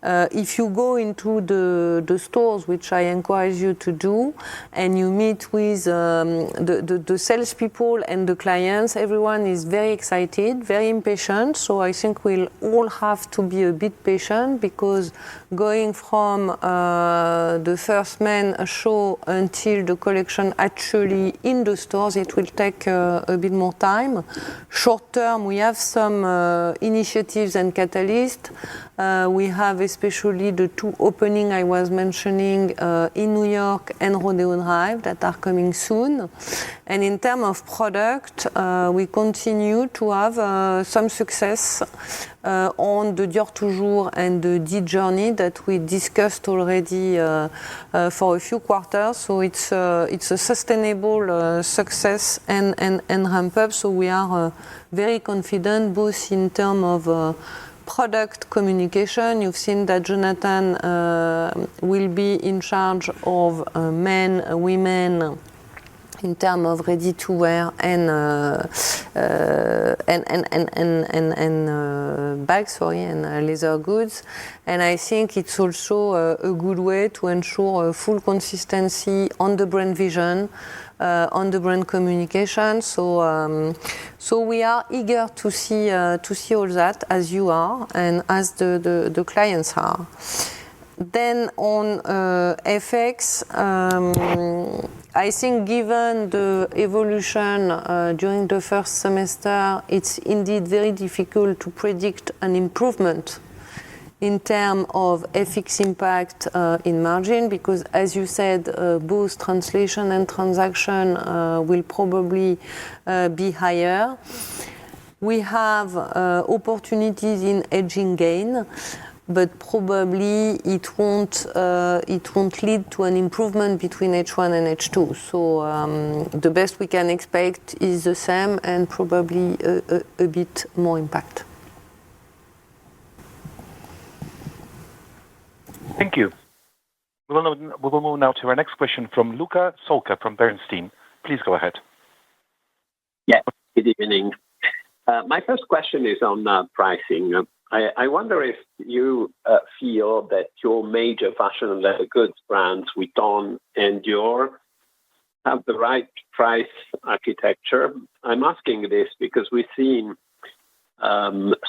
If you go into the stores, which I encourage you to do, and you meet with the salespeople and the clients, everyone is very excited, very impatient. So I think we'll all have to be a bit patient, because going from the first men show until the collection actually in the stores, it will take a bit more time. Short term, we have some initiatives and catalysts. We have especially the 2 openings I was mentioning in New York and Rodeo Drive that are coming soon. And in terms of product, we continue to have some success on the Dior Toujours and the D Journey that we discussed already for a few quarters. So it's a sustainable success and ramp up. So we are very confident both in terms of product communication. You've seen that Jonathan will be in charge of men, women, in terms of ready-to-wear and bags, and leather goods. And I think it's also a good way to ensure full consistency on the brand vision, on the brand communication. So we are eager to see all that, as you are and as the clients are. Then on FX, I think given the evolution during the first semester, it's indeed very difficult to predict an improvement in terms of FX impact in margin, because as you said, both translation and transaction will probably be higher. We have opportunities in hedging gain, but probably it won't lead to an improvement between H1 and H2. So the best we can expect is the same and probably a bit more impact. Thank you. We will move now to our next question from Luca Solca from Bernstein. Please go ahead. Yeah, good evening. My first question is on pricing. I wonder if you feel that your major fashion and leather goods brands, Vuitton and Dior, have the right price architecture. I'm asking this because we've seen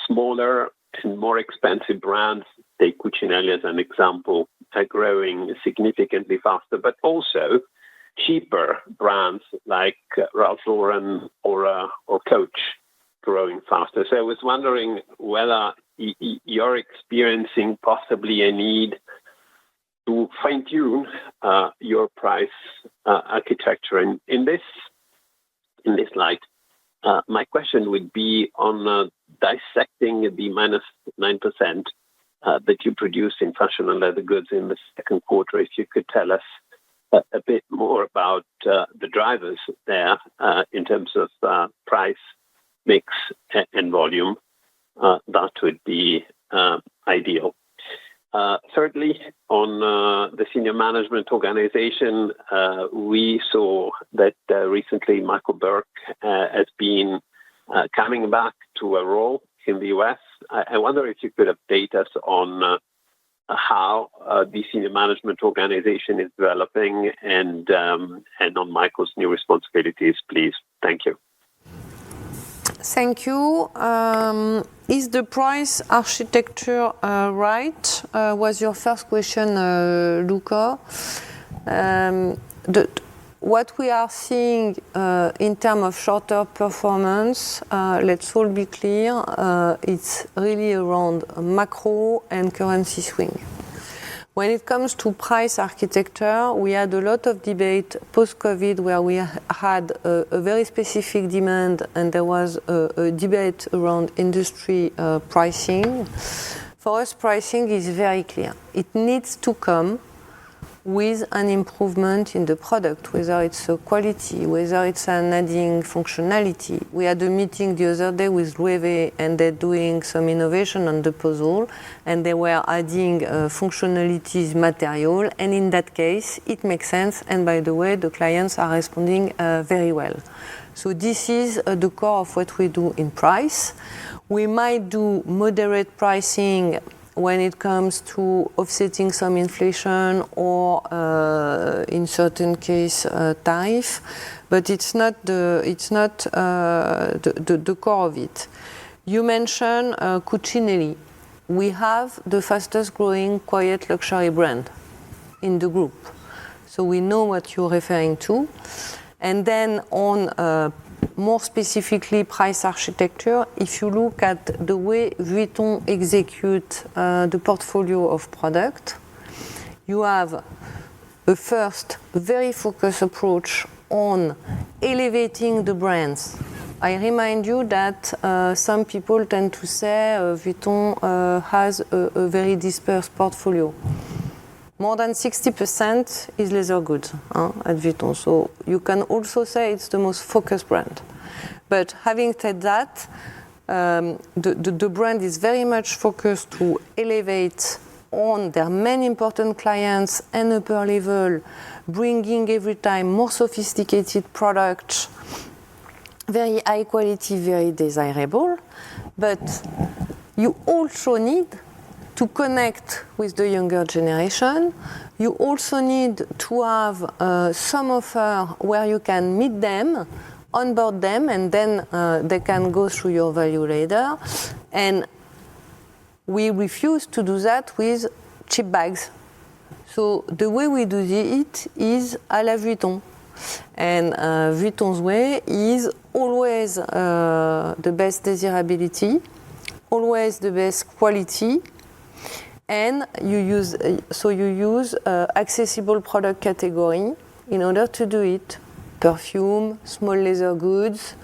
smaller and more expensive brands, take Cucinelli as an example, are growing significantly faster, but also cheaper brands like Ralph Lauren or Coach growing faster. So I was wondering whether you're experiencing possibly a need to fine-tune your price architecture. And in this light, my question would be on dissecting the -9% that you produced in fashion and leather goods in the second quarter. If you could tell us a bit more about the drivers there in terms of price, mix, and volume, that would be ideal. Thirdly, on the senior management organization, we saw that recently Michael Burke has been coming back to a role in the US. I wonder if you could update us on how the senior management organization is developing and on Michael's new responsibilities, please. Thank you. Thank you. Is the price architecture right? Was your first question, Luca. What we are seeing in terms of shorter performance, let's all be clear, it's really around macro and currency swing. When it comes to price architecture, we had a lot of debate post-COVID where we had a very specific demand and there was a debate around industry pricing. For us, pricing is very clear. It needs to come with an improvement in the product, whether it's a quality, whether it's an adding functionality. We had a meeting the other day with Loewe and they're doing some innovation on the puzzle and they were adding functionalities, material, and in that case it makes sense, and by the way the clients are responding very well. So this is the core of what we do in price. We might do moderate pricing when it comes to offsetting some inflation or in certain case tariff, but it's not the core of it. You mentioned Cucinelli. We have the fastest growing quiet luxury brand in the group, so we know what you're referring to. And then on more specifically price architecture, if you look at the way Vuitton execute the portfolio of product, you have a first very focused approach on elevating the brands. I remind you that some people tend to say Vuitton has a very dispersed portfolio. More than 60% is leather goods at Vuitton. So you can also say it's the most focused brand. But having said that, the brand is very much focused to elevate on their main important clients and upper level, bringing every time more sophisticated products, very high quality, very desirable. But you also need to connect with the younger generation. You also need to have some offer where you can meet them, onboard them, and then they can go through your value ladder. And we refuse to do that with cheap bags. So the way we do it is à la Vuitton. And Vuitton's way is always the best desirability, always the best quality, and you use accessible product category in order to do it. Perfume, small leather goods,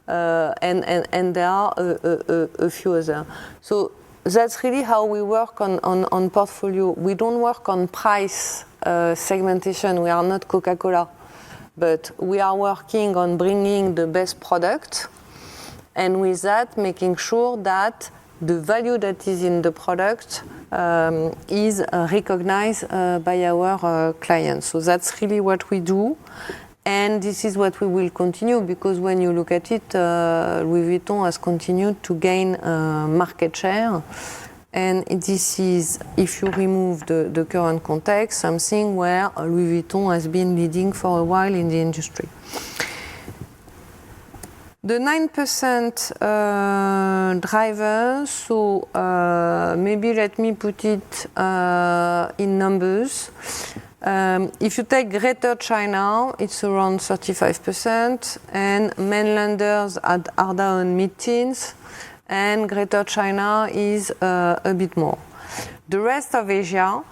and there are a few others. So that's really how we work on portfolio. We don't work on price segmentation. We are not Coca-Cola, but we are working on bringing the best product, and with that, making sure that the value that is in the product is recognized by our clients. So that's really what we do. And this is what we will continue, because when you look at it, Louis Vuitton has continued to gain market share. And this is, if you remove the current context, something where Louis Vuitton has been leading for a while in the industry. The 9% driver, so maybe let me put it in numbers. If you take Greater China, it's around 35%, and mainlanders are down mid-teens, and Greater China is a bit more. The rest of Asia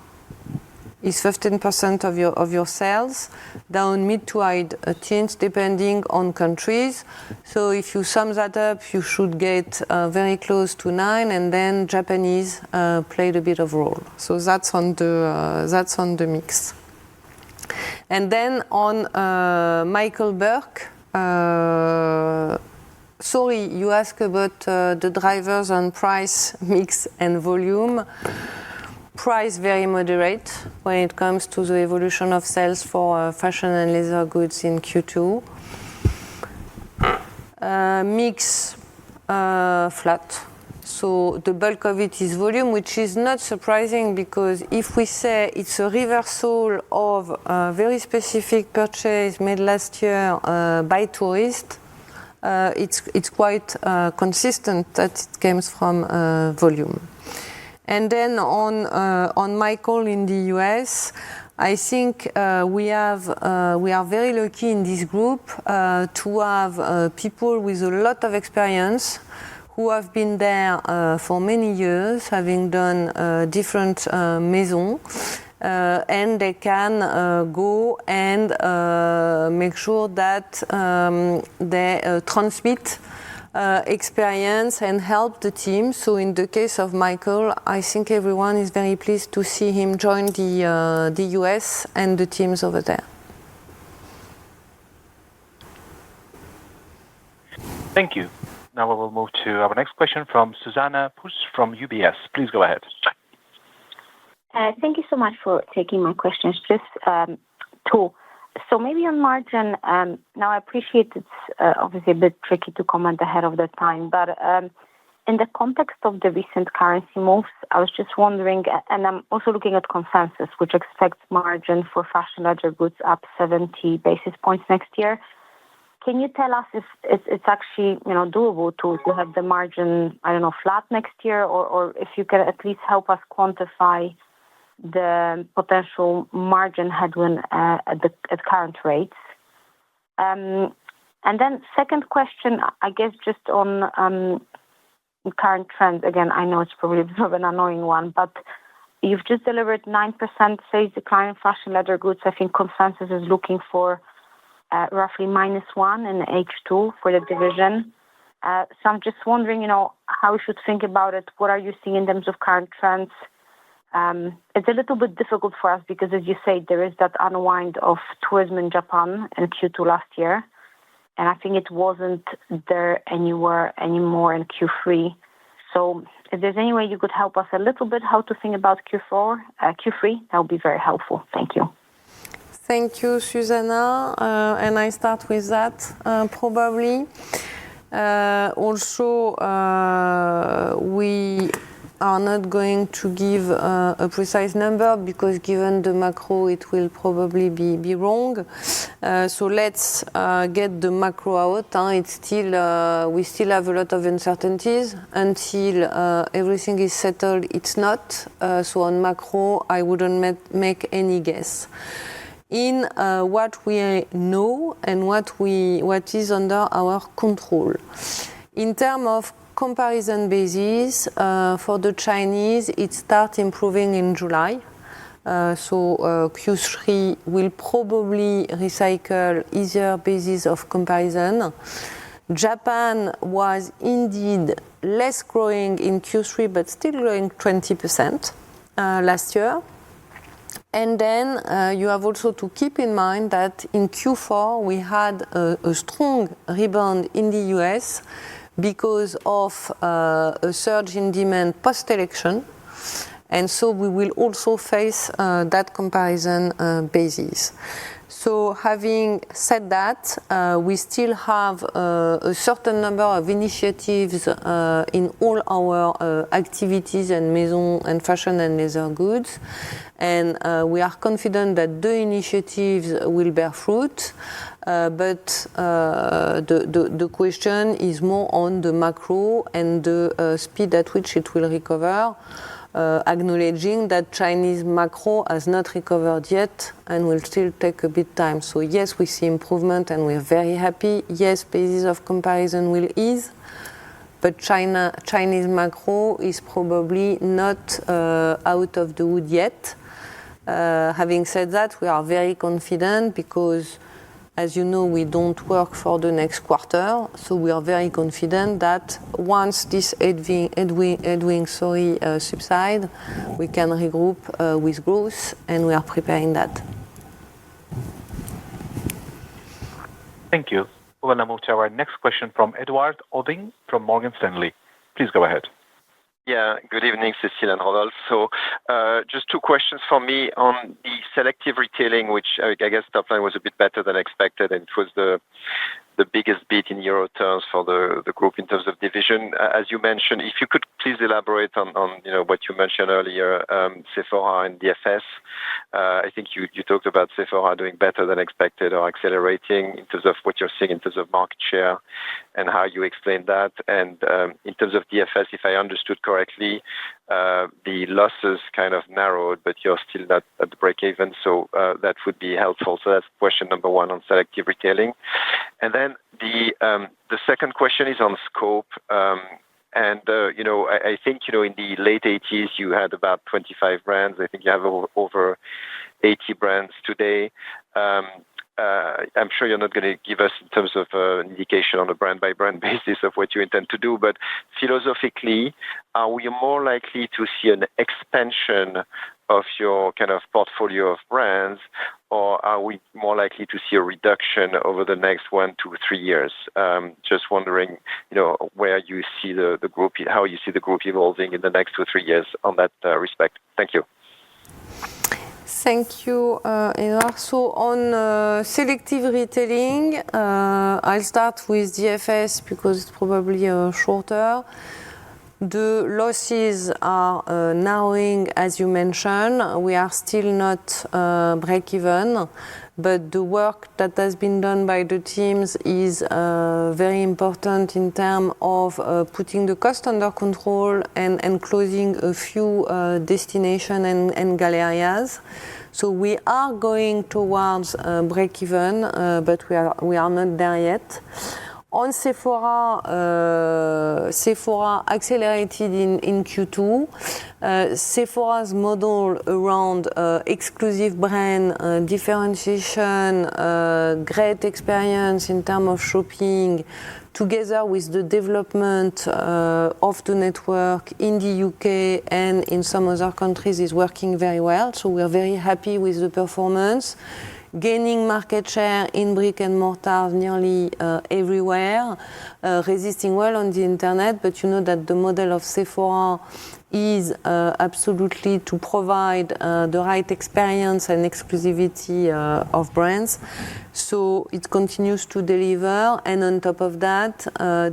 is 15% of your sales, down mid to high teens, depending on countries. So if you sum that up, you should get very close to 9, and then Japanese played a bit of role. So that's on the mix. And then on Michael Burke, sorry, you asked about the drivers on price, mix, and volume. Price very moderate when it comes to the evolution of sales for fashion and leather goods in Q2. Mix flat. So the bulk of it is volume, which is not surprising, because if we say it's a reversal of a very specific purchase made last year by tourists, it's quite consistent that it comes from volume. And then on Michael in the US, I think we are very lucky in this group to have people with a lot of experience who have been there for many years, having done different maisons, and they can go and make sure that they transmit experience and help the team. So in the case of Michael, I think everyone is very pleased to see him join the US and the teams over there. Thank you. Now we will move to our next question from Susanna Puss from UBS. Please go ahead. Thank you so much for taking my questions. Just two. So maybe on margin, now I appreciate it's obviously a bit tricky to comment ahead of the time, but in the context of the recent currency moves, I was just wondering, and I'm also looking at consensus, which expects margin for fashion leather goods up 70 basis points next year. Can you tell us if it's actually doable to have the margin, I don't know, flat next year, or if you can at least help us quantify the potential margin headwind at current rates? And And then second question, I guess just on current trends. Again, I know it's probably a bit of an annoying one, but you've just delivered 9% sales decline in fashion leather goods. I think consensus is looking for roughly -1 in H2 for the division. So I'm just wondering, how we should think about it. What are you seeing in terms of current trends? It's a little bit difficult for us because, as you say, there is that unwind of tourism in Japan in Q2 last year. And I think it wasn't there anymore in Q3. So if there's any way you could help us a little bit how to think about Q3, that would be very helpful. Thank you. Thank you, Susanna. And I start with that, probably. Also, we are not going to give a precise number because given the macro, it will probably be wrong. So let's get the macro out. It's still we still have a lot of uncertainties until everything is settled. It's not. So on macro, I wouldn't make any guess. In what we know and what is under our control. In terms of comparison basis, for the Chinese, it starts improving in July. So Q3 will probably recycle easier basis of comparison. Japan was indeed less growing in Q3, but still growing 20% last year. And then you have also to keep in mind that in Q4 we had a strong rebound in the US because of a surge in demand post-election. And so we will also face that comparison basis. So having said that, we still have a certain number of initiatives in all our activities and maison and fashion and leather goods. And we are confident that the initiatives will bear fruit. But the question is more on the macro and the speed at which it will recover. Acknowledging that Chinese macro has not recovered yet and will still take a bit time. So yes, we see improvement and we're very happy. Yes, basis of comparison will ease, but Chinese macro is probably not out of the wood yet. Having said that, we are very confident because, as you know, we don't work for the next quarter, so we are very confident that once this headwind subside, we can regroup with growth, and we are preparing that. Thank you. We will now move to our next question from Edouard Aubin from Morgan Stanley. Please go ahead. Yeah, good evening, Cécile and Rodolphe. So just two questions for me on the selective retailing, which I guess top line was a bit better than expected, and it was the biggest beat in euro terms for the group in terms of division. As you mentioned, if you could please elaborate on what you mentioned earlier, Sephora and DFS. I think you talked about Sephora doing better than expected or accelerating in terms of what you're seeing in terms of market share and how you explain that. And in terms of DFS, if I understood correctly, the losses kind of narrowed, but you're still not at the break even. So that would be helpful. So that's question number one on selective retailing. And then the second question is on scope. I think, in the late 80s, you had about 25 brands. I think you have over 80 brands today. I'm sure you're not going to give us in terms of an indication on a brand-by-brand basis of what you intend to do, but philosophically, are we more likely to see an expansion of your kind of portfolio of brands, or are we more likely to see a reduction over the next 1 to 3 years? Just wondering, where you see the group, how you see the group evolving in the next 2 or 3 years on that respect. Thank you. Thank you, Edouard. So on selective retailing, I'll start with DFS because it's probably shorter. The losses are narrowing, as you mentioned. We are still not break-even, but the work that has been done by the teams is very important in terms of putting the cost under control and closing a few destinations and gallerias. So we are going towards break-even, but we are not there yet. On Sephora, Sephora accelerated in Q2. Sephora's model around exclusive brand, differentiation, great experience in terms of shopping, together with the development of the network in the UK and in some other countries, is working very well. So we're very happy with the performance. Gaining market share in brick and mortar nearly everywhere, resisting well on the internet, but you know that the model of Sephora is absolutely to provide the right experience and exclusivity of brands. So it continues to deliver, and on top of that,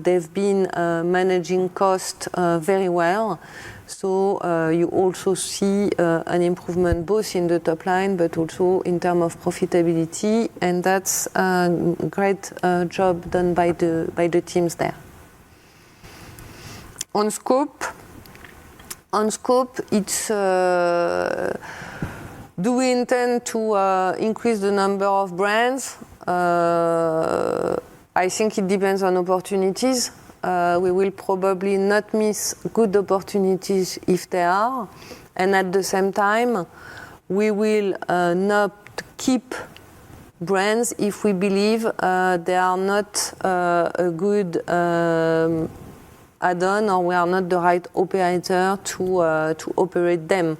they've been managing cost very well. So you also see an improvement both in the top line, but also in terms of profitability, and that's a great job done by the teams there. On scope, it's do we intend to increase the number of brands? I think it depends on opportunities. We will probably not miss good opportunities if they are, and at the same time, we will not keep brands if we believe they are not a good add-on, or we are not the right operator to operate them.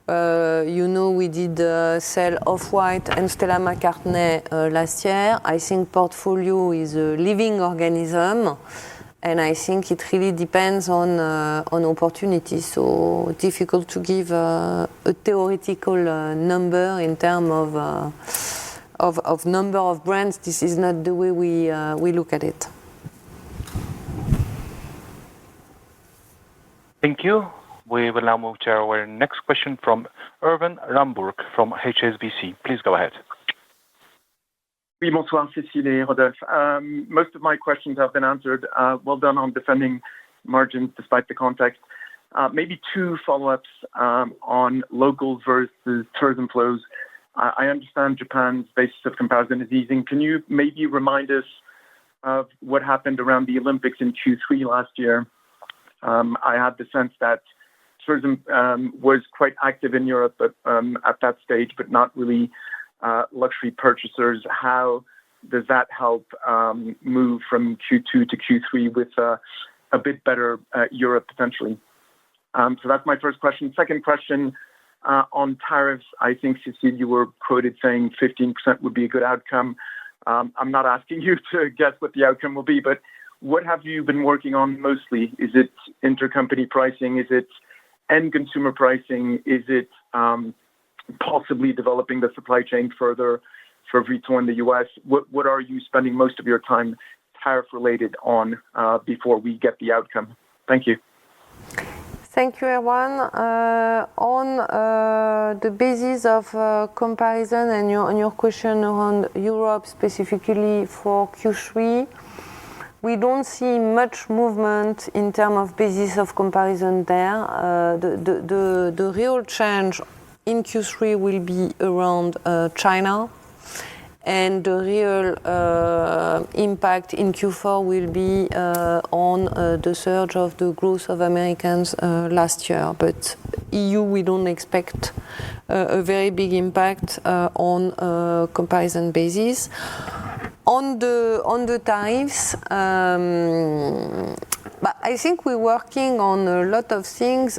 You know, we did sell Off-White and Stella McCartney last year. I think portfolio is a living organism, and I think it really depends on opportunities. So difficult to give a theoretical number in terms of number of brands. This is not the way we look at it. Thank you. We will now move to our next question from Erwan Rambourg from HSBC. Please go ahead. Oui, bonsoir, Cécile et Rodolphe. Most of my questions have been answered. Well done on defending margins despite the context. Maybe two follow-ups on local versus tourism flows. I understand Japan's basis of comparison is easing. Can you maybe remind us of what happened around the Olympics in Q3 last year? I had the sense that tourism was quite active in Europe, but at that stage, but not really luxury purchasers. How does that help move from Q2 to Q3 with a bit better Europe potentially? So that's my first question. Second question on tariffs. I think, Cécile, you were quoted saying 15% would be a good outcome. I'm not asking you to guess what the outcome will be, but what have you been working on mostly? Is it intercompany pricing? Is it end consumer pricing? Is it possibly developing the supply chain further for Vuitton in the US? What are you spending most of your time tariff-related on before we get the outcome? Thank you. Thank you, Erwan. On the basis of comparison and your question around Europe specifically for Q3, we don't see much movement in terms of basis of comparison there. The real change in Q3 will be around China, and the real impact in Q4 will be on the surge of the growth of Americans last year. But EU, we don't expect a very big impact on comparison basis. On the tariffs, but I think we're working on a lot of things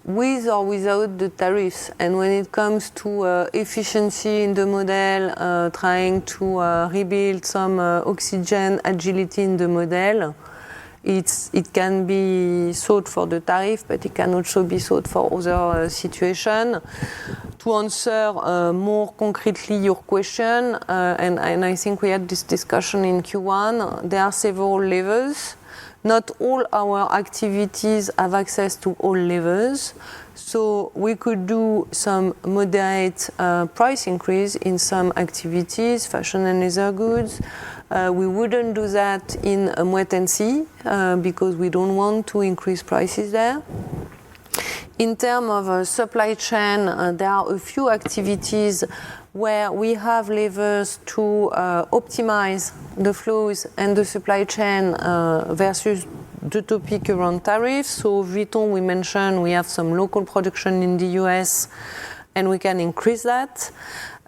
with or without the tariffs. And when it comes to efficiency in the model, trying to rebuild some oxygen, agility in the model, It can be sought for the tariff, but it can also be sought for other situations. To answer more concretely your question, and I think we had this discussion in Q1, there are several levers. Not all our activities have access to all levers. So we could do some moderate price increase in some activities, fashion and leather goods. We wouldn't do that in Moet Hennessy because we don't want to increase prices there. In terms of supply chain, there are a few activities where we have levers to optimize the flows and the supply chain versus the topic around tariffs. So Vuitton, we mentioned we have some local production in the US and we can increase that.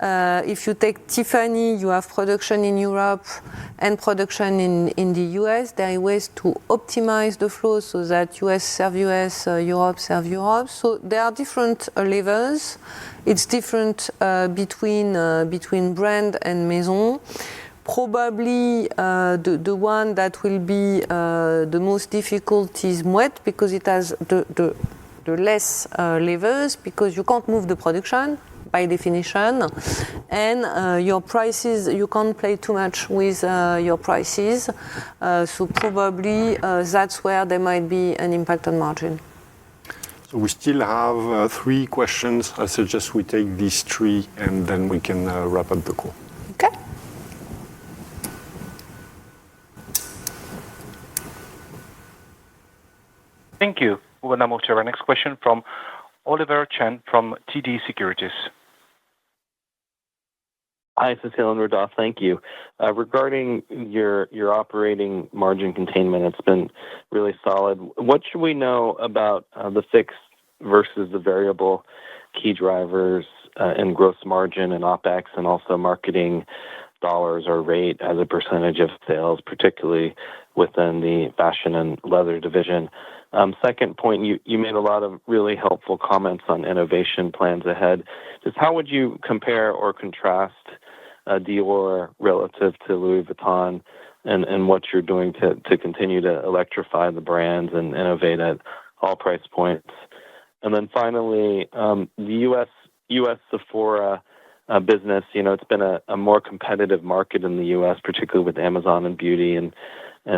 If you take Tiffany, you have production in Europe and production in the US. There are ways to optimize the flow so that US serve US, Europe serve Europe. So there are different levers. It's different between brand and maison. Probably the one that will be the most difficult is Moet because it has the less levers because you can't move the production by definition, and your prices, you can't play too much with your prices, so probably that's where there might be an impact on margin. So we still have 3 questions. I suggest we take these 3 and then we can wrap up the call. Okay. Thank you. We will now move to our next question from Oliver Chen from TD Securities. Hi, Cécile and Rodolphe. Thank you. Regarding your operating margin containment, it's been really solid. What should we know about the fixed versus the variable key drivers in gross margin and OpEx, and also marketing dollars or rate as a percentage of sales, particularly within the fashion and leather division? Second point, you made a lot of really helpful comments on innovation plans ahead. Just how would you compare or contrast Dior relative to Louis Vuitton and what you're doing to continue to electrify the brands and innovate at all price points? And then finally, the U.S. Sephora business, it's been a more competitive market in the U.S., particularly with Amazon and Beauty and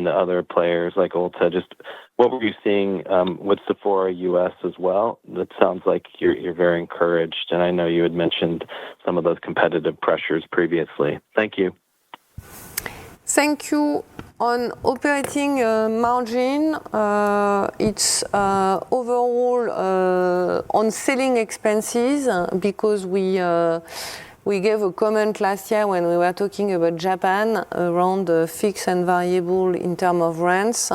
other players like Ulta. Just what were you seeing with Sephora US as well? That sounds like you're very encouraged, and I know you had mentioned some of those competitive pressures previously. Thank you. Thank you. On operating margin, it's overall on selling expenses because we gave a comment last year when we were talking about Japan around fixed and variable in terms of rents.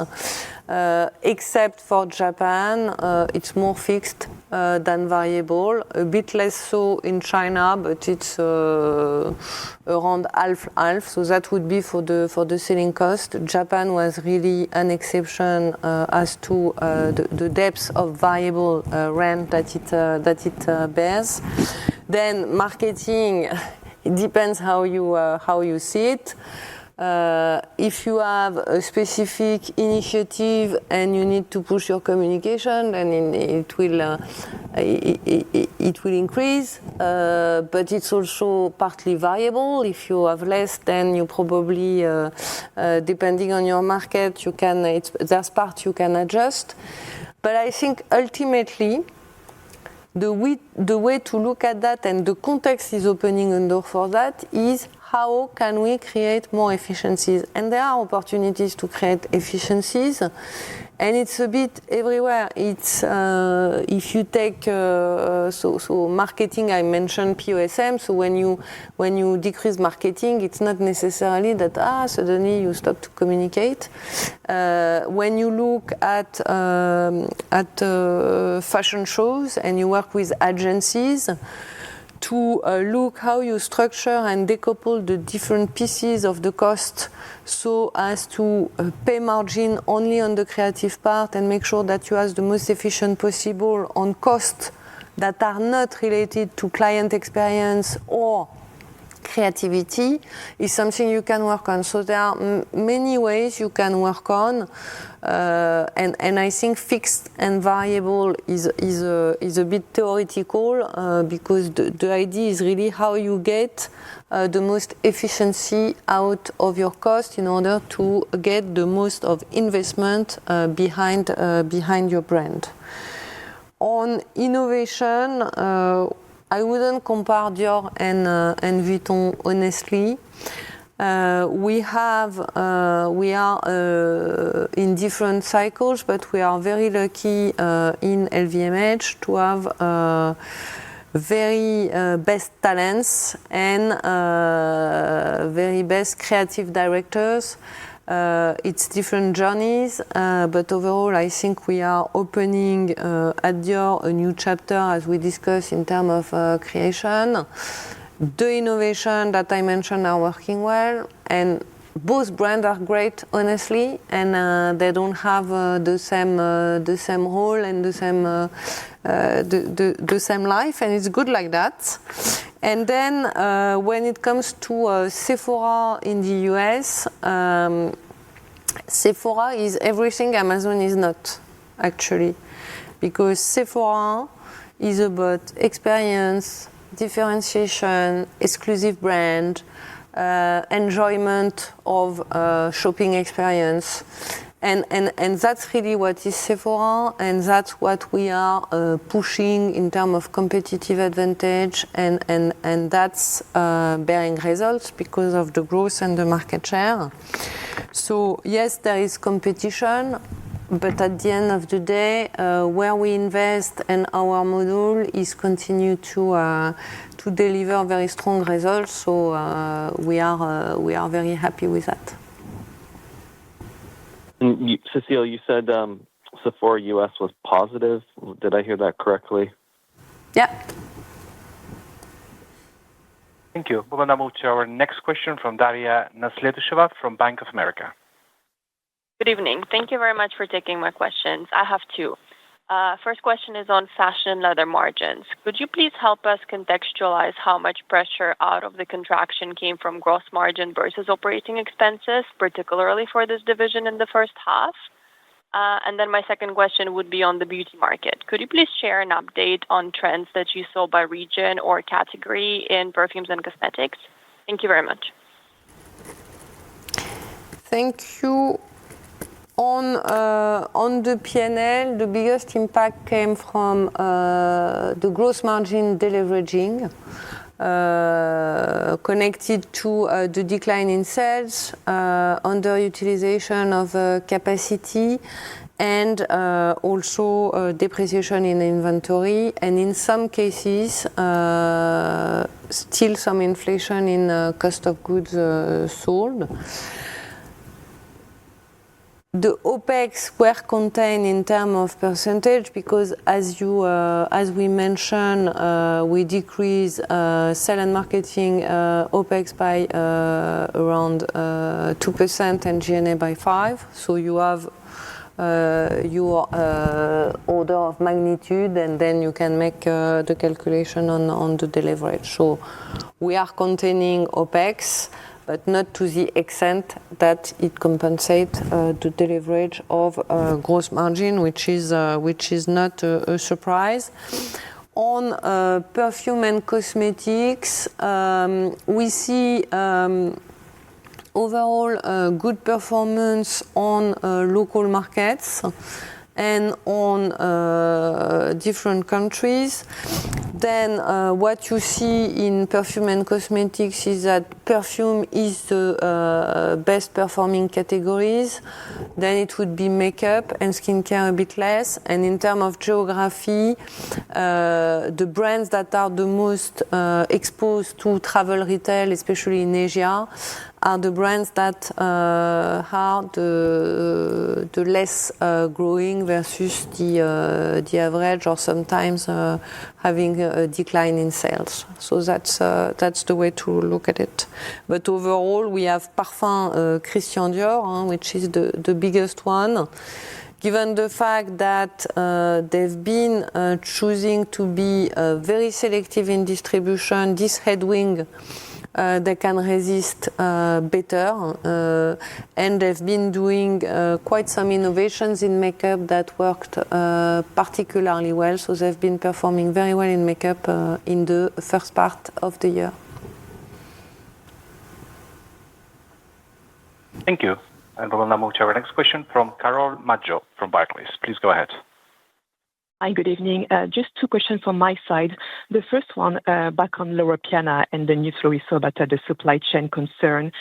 Except for Japan, it's more fixed than variable. A bit less so in China, but it's around half. So that would be for the selling cost. Japan was really an exception as to the depth of variable rent that it bears. Then marketing, it depends how you see it. If you have a specific initiative and you need to push your communication, then it will increase. But it's also partly variable. If you have less, then you probably, depending on your market, there's part you can adjust. But I think ultimately, the way to look at that, and the context is opening a door for that, is how can we create more efficiencies? And there are opportunities to create efficiencies, and it's a bit everywhere. It's if you take so marketing, I mentioned POSM. So when you decrease marketing, it's not necessarily that suddenly you stop to communicate. When you look at fashion shows and you work with agencies, to look how you structure and decouple the different pieces of the cost so as to pay margin only on the creative part and make sure that you are the most efficient possible on costs that are not related to client experience or creativity is something you can work on. So there are many ways you can work on, and I think fixed and variable is a bit theoretical because the idea is really how you get the most efficiency out of your cost in order to get the most of investment behind your brand. On innovation, I wouldn't compare Dior and Vuitton, honestly. We are in different cycles, but we are very lucky in LVMH to have very best talents and very best creative directors. It's different journeys, but overall I think we are opening at Dior a new chapter, as we discussed, in terms of creation. The innovation that I mentioned are working well, and both brands are great, honestly, and they don't have the same role and the same life, and it's good like that. And then when it comes to Sephora in the US, Sephora is everything Amazon is not, actually, because Sephora is about experience, differentiation, exclusive brand, enjoyment of shopping experience. And that's really what is Sephora, and that's what we are pushing in terms of competitive advantage, and that's bearing results because of the growth and the market share. So yes, there is competition, but at the end of the day, where we invest and our model is continue to deliver very strong results. So we are very happy with that. And Cécile, you said Sephora US was positive. Did I hear that correctly? Yeah. Thank you. We will now move to our next question from Daria Nasledusheva from Bank of America. Good evening. Thank you very much for taking my questions. I have two. First question is on fashion leather margins. Could you please help us contextualize how much pressure out of the contraction came from gross margin versus operating expenses, particularly for this division in the first half? And then my second question would be on the beauty market. Could you please share an update on trends that you saw by region or category in perfumes and cosmetics? Thank you very much. Thank you. On the P&L, the biggest impact came from the gross margin deleveraging connected to the decline in sales, underutilization of capacity, and also depreciation in inventory, and in some cases still some inflation in cost of goods sold. The OPEX were contained in terms of percentage because, as we mentioned, we decrease sales and marketing OPEX by around 2% and G&A by 5%. So you have your order of magnitude, and then you can make the calculation on the deleverage. So we are containing OPEX, but not to the extent that it compensates the deleverage of gross margin, which is not a surprise. On perfume and cosmetics, we see overall good performance on local markets and on different countries. Then what you see in perfume and cosmetics is that perfume is the best performing categories. Then it would be makeup and skincare a bit less. And in terms of geography, the brands that are the most exposed to travel retail, especially in Asia, are the brands that are the less growing versus the average, or sometimes having a decline in sales. So that's the way to look at it. But overall, we have Parfums Christian Dior, which is the biggest one. Given the fact that they've been choosing to be very selective in distribution, this headwind they can resist better. And they've been doing quite some innovations in makeup that worked particularly well. So they've been performing very well in makeup in the first part of the year. Thank you. And we will now move to our next question from Carole Madjo from Barclays. Please go ahead. Hi, good evening. Just two questions from my side. The first one, back on Loro Piana and the news we saw about the supply chain concern.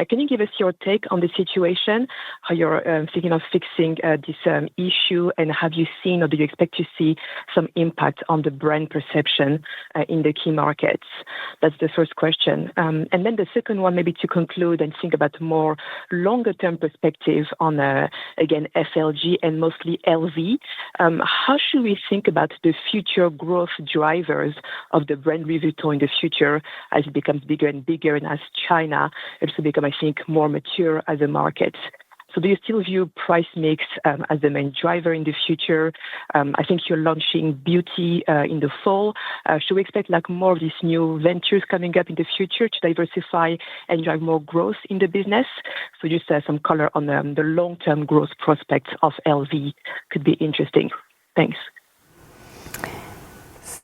Can you give us your take on the situation, how you're thinking of fixing this issue, and have you seen or do you expect to see some impact on the brand perception in the key markets? That's the first question. And then the second one, maybe to conclude and think about more longer-term perspective on, again, FLG and mostly LV. How should we think about the future growth drivers of the brand Louis Vuitton in the future as it becomes bigger and bigger and as China also become, I think, more mature as a market? So do you still view price mix as the main driver in the future? I think you're launching beauty in the fall. Should we expect like more of these new ventures coming up in the future to diversify and drive more growth in the business? So just some color on the long-term growth prospects of LV could be interesting. Thanks.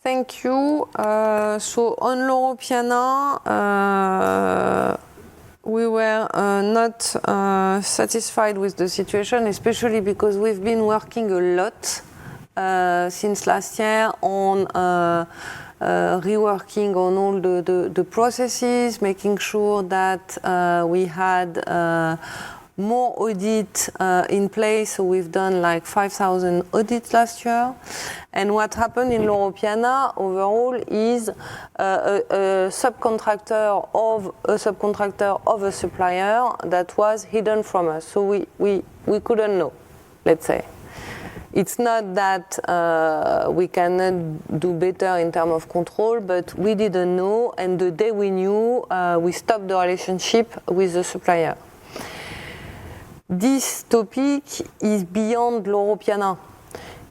Thank you. So on Loro Piana, we were not satisfied with the situation, especially because we've been working a lot since last year on reworking on all the processes, making sure that we had more audit in place. So we've done like 5,000 audits last year. And what happened in Loro Piana overall is a subcontractor of a supplier that was hidden from us. So we couldn't know, let's say. It's not that we cannot do better in terms of control, but we didn't know. And the day we knew, we stopped the relationship with the supplier. This topic is beyond Loro Piana.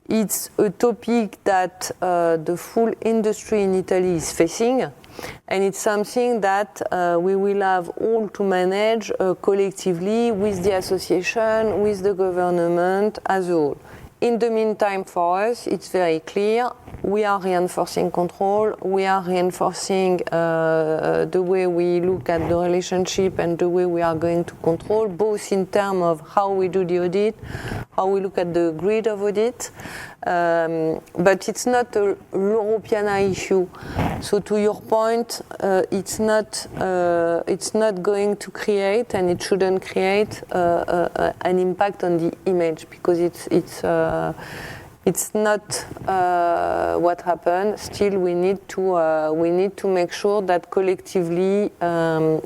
It's a topic that the full industry in Italy is facing, and it's something that we will have all to manage collectively with the association, with the government as a whole. In the meantime, for us, it's very clear. We are reinforcing control. We are reinforcing the way we look at the relationship and the way we are going to control, both in terms of how we do the audit, how we look at the grid of audit. But it's not a Loro Piana issue. So to your point, it's not going to create, and it shouldn't create an impact on the image, because it's not what happened. Still, we need to make sure that collectively,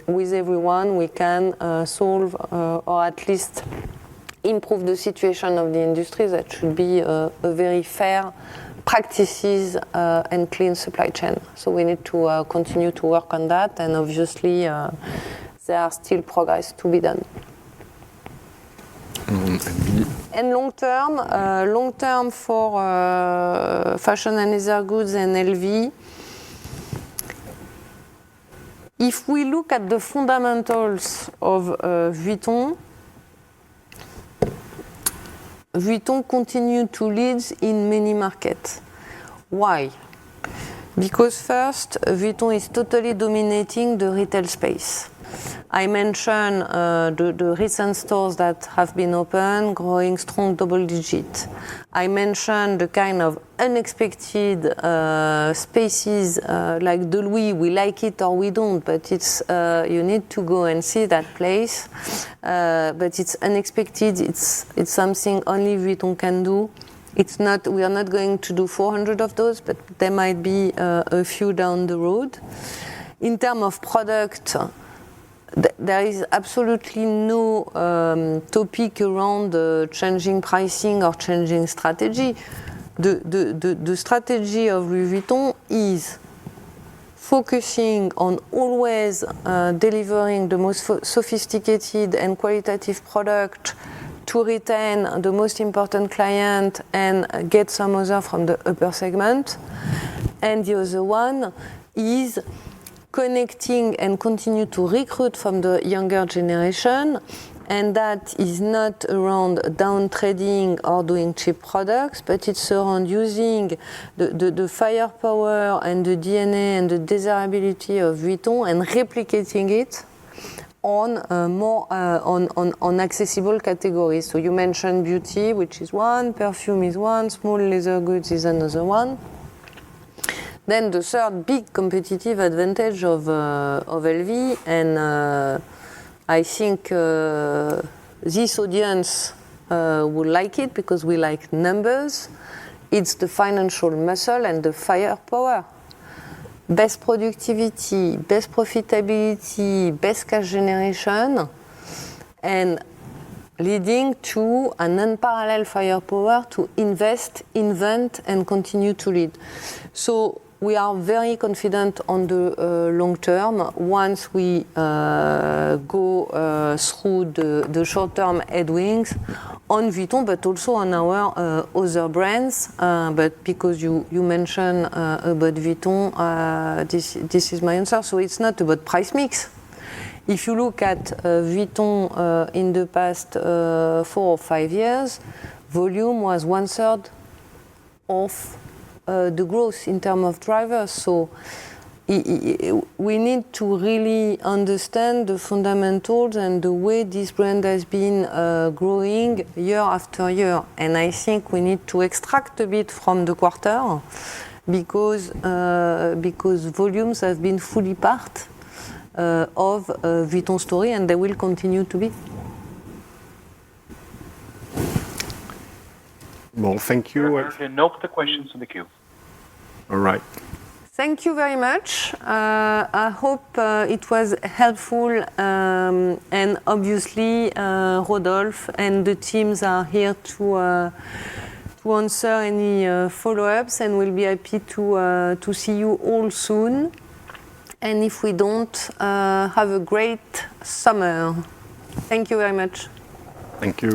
with everyone, we can solve or at least improve the situation of the industry. That should be a very fair practices and clean supply chain. So we need to continue to work on that, and obviously there are still progress to be done. And long term for fashion and leather goods and LV, if we look at the fundamentals of Vuitton continue to lead in many markets. Why? Because first, Vuitton is totally dominating the retail space. I mentioned the recent stores that have been opened, growing strong double digit. I mentioned the kind of unexpected spaces like the Louis. We like it or we don't, but it's you need to go and see that place. But it's unexpected. It's something only Vuitton can do. It's not. We are not going to do 400 of those, but there might be a few down the road. In terms of product, there is absolutely no topic around changing pricing or changing strategy. The strategy of Louis Vuitton is focusing on always delivering the most sophisticated and qualitative product to retain the most important client and get some other from the upper segment. And the other one is connecting and continue to recruit from the younger generation. And that is not around down trading or doing cheap products, but it's around using the firepower and the DNA and the desirability of Vuitton and replicating it on more on accessible categories. So you mentioned beauty, which is one, perfume is one, small leather goods is another one. Then the third big competitive advantage of LV, and I think this audience will like it because we like numbers. It's the financial muscle and the firepower. Best productivity, best profitability, best cash generation, and leading to an unparalleled firepower to invest, invent, and continue to lead. So we are very confident on the long term. Once we go through the short-term headwinds on Vuitton, but also on our other brands. But because you mentioned about Vuitton, this is my answer. So it's not about price mix. If you look at Vuitton in the past 4 or 5 years, volume was 1/3 of the growth in terms of drivers. So we need to really understand the fundamentals and the way this brand has been growing year after year. And I think we need to extract a bit from the quarter because volumes have been fully part of Vuitton story, and they will continue to be. Well, thank you. There are no other questions in the queue. All right. Thank you very much. I hope it was helpful, and obviously Rodolphe and the teams are here to answer any follow-ups, and we'll be happy to see you all soon. And if we don't, have a great summer. Thank you very much. Thank you.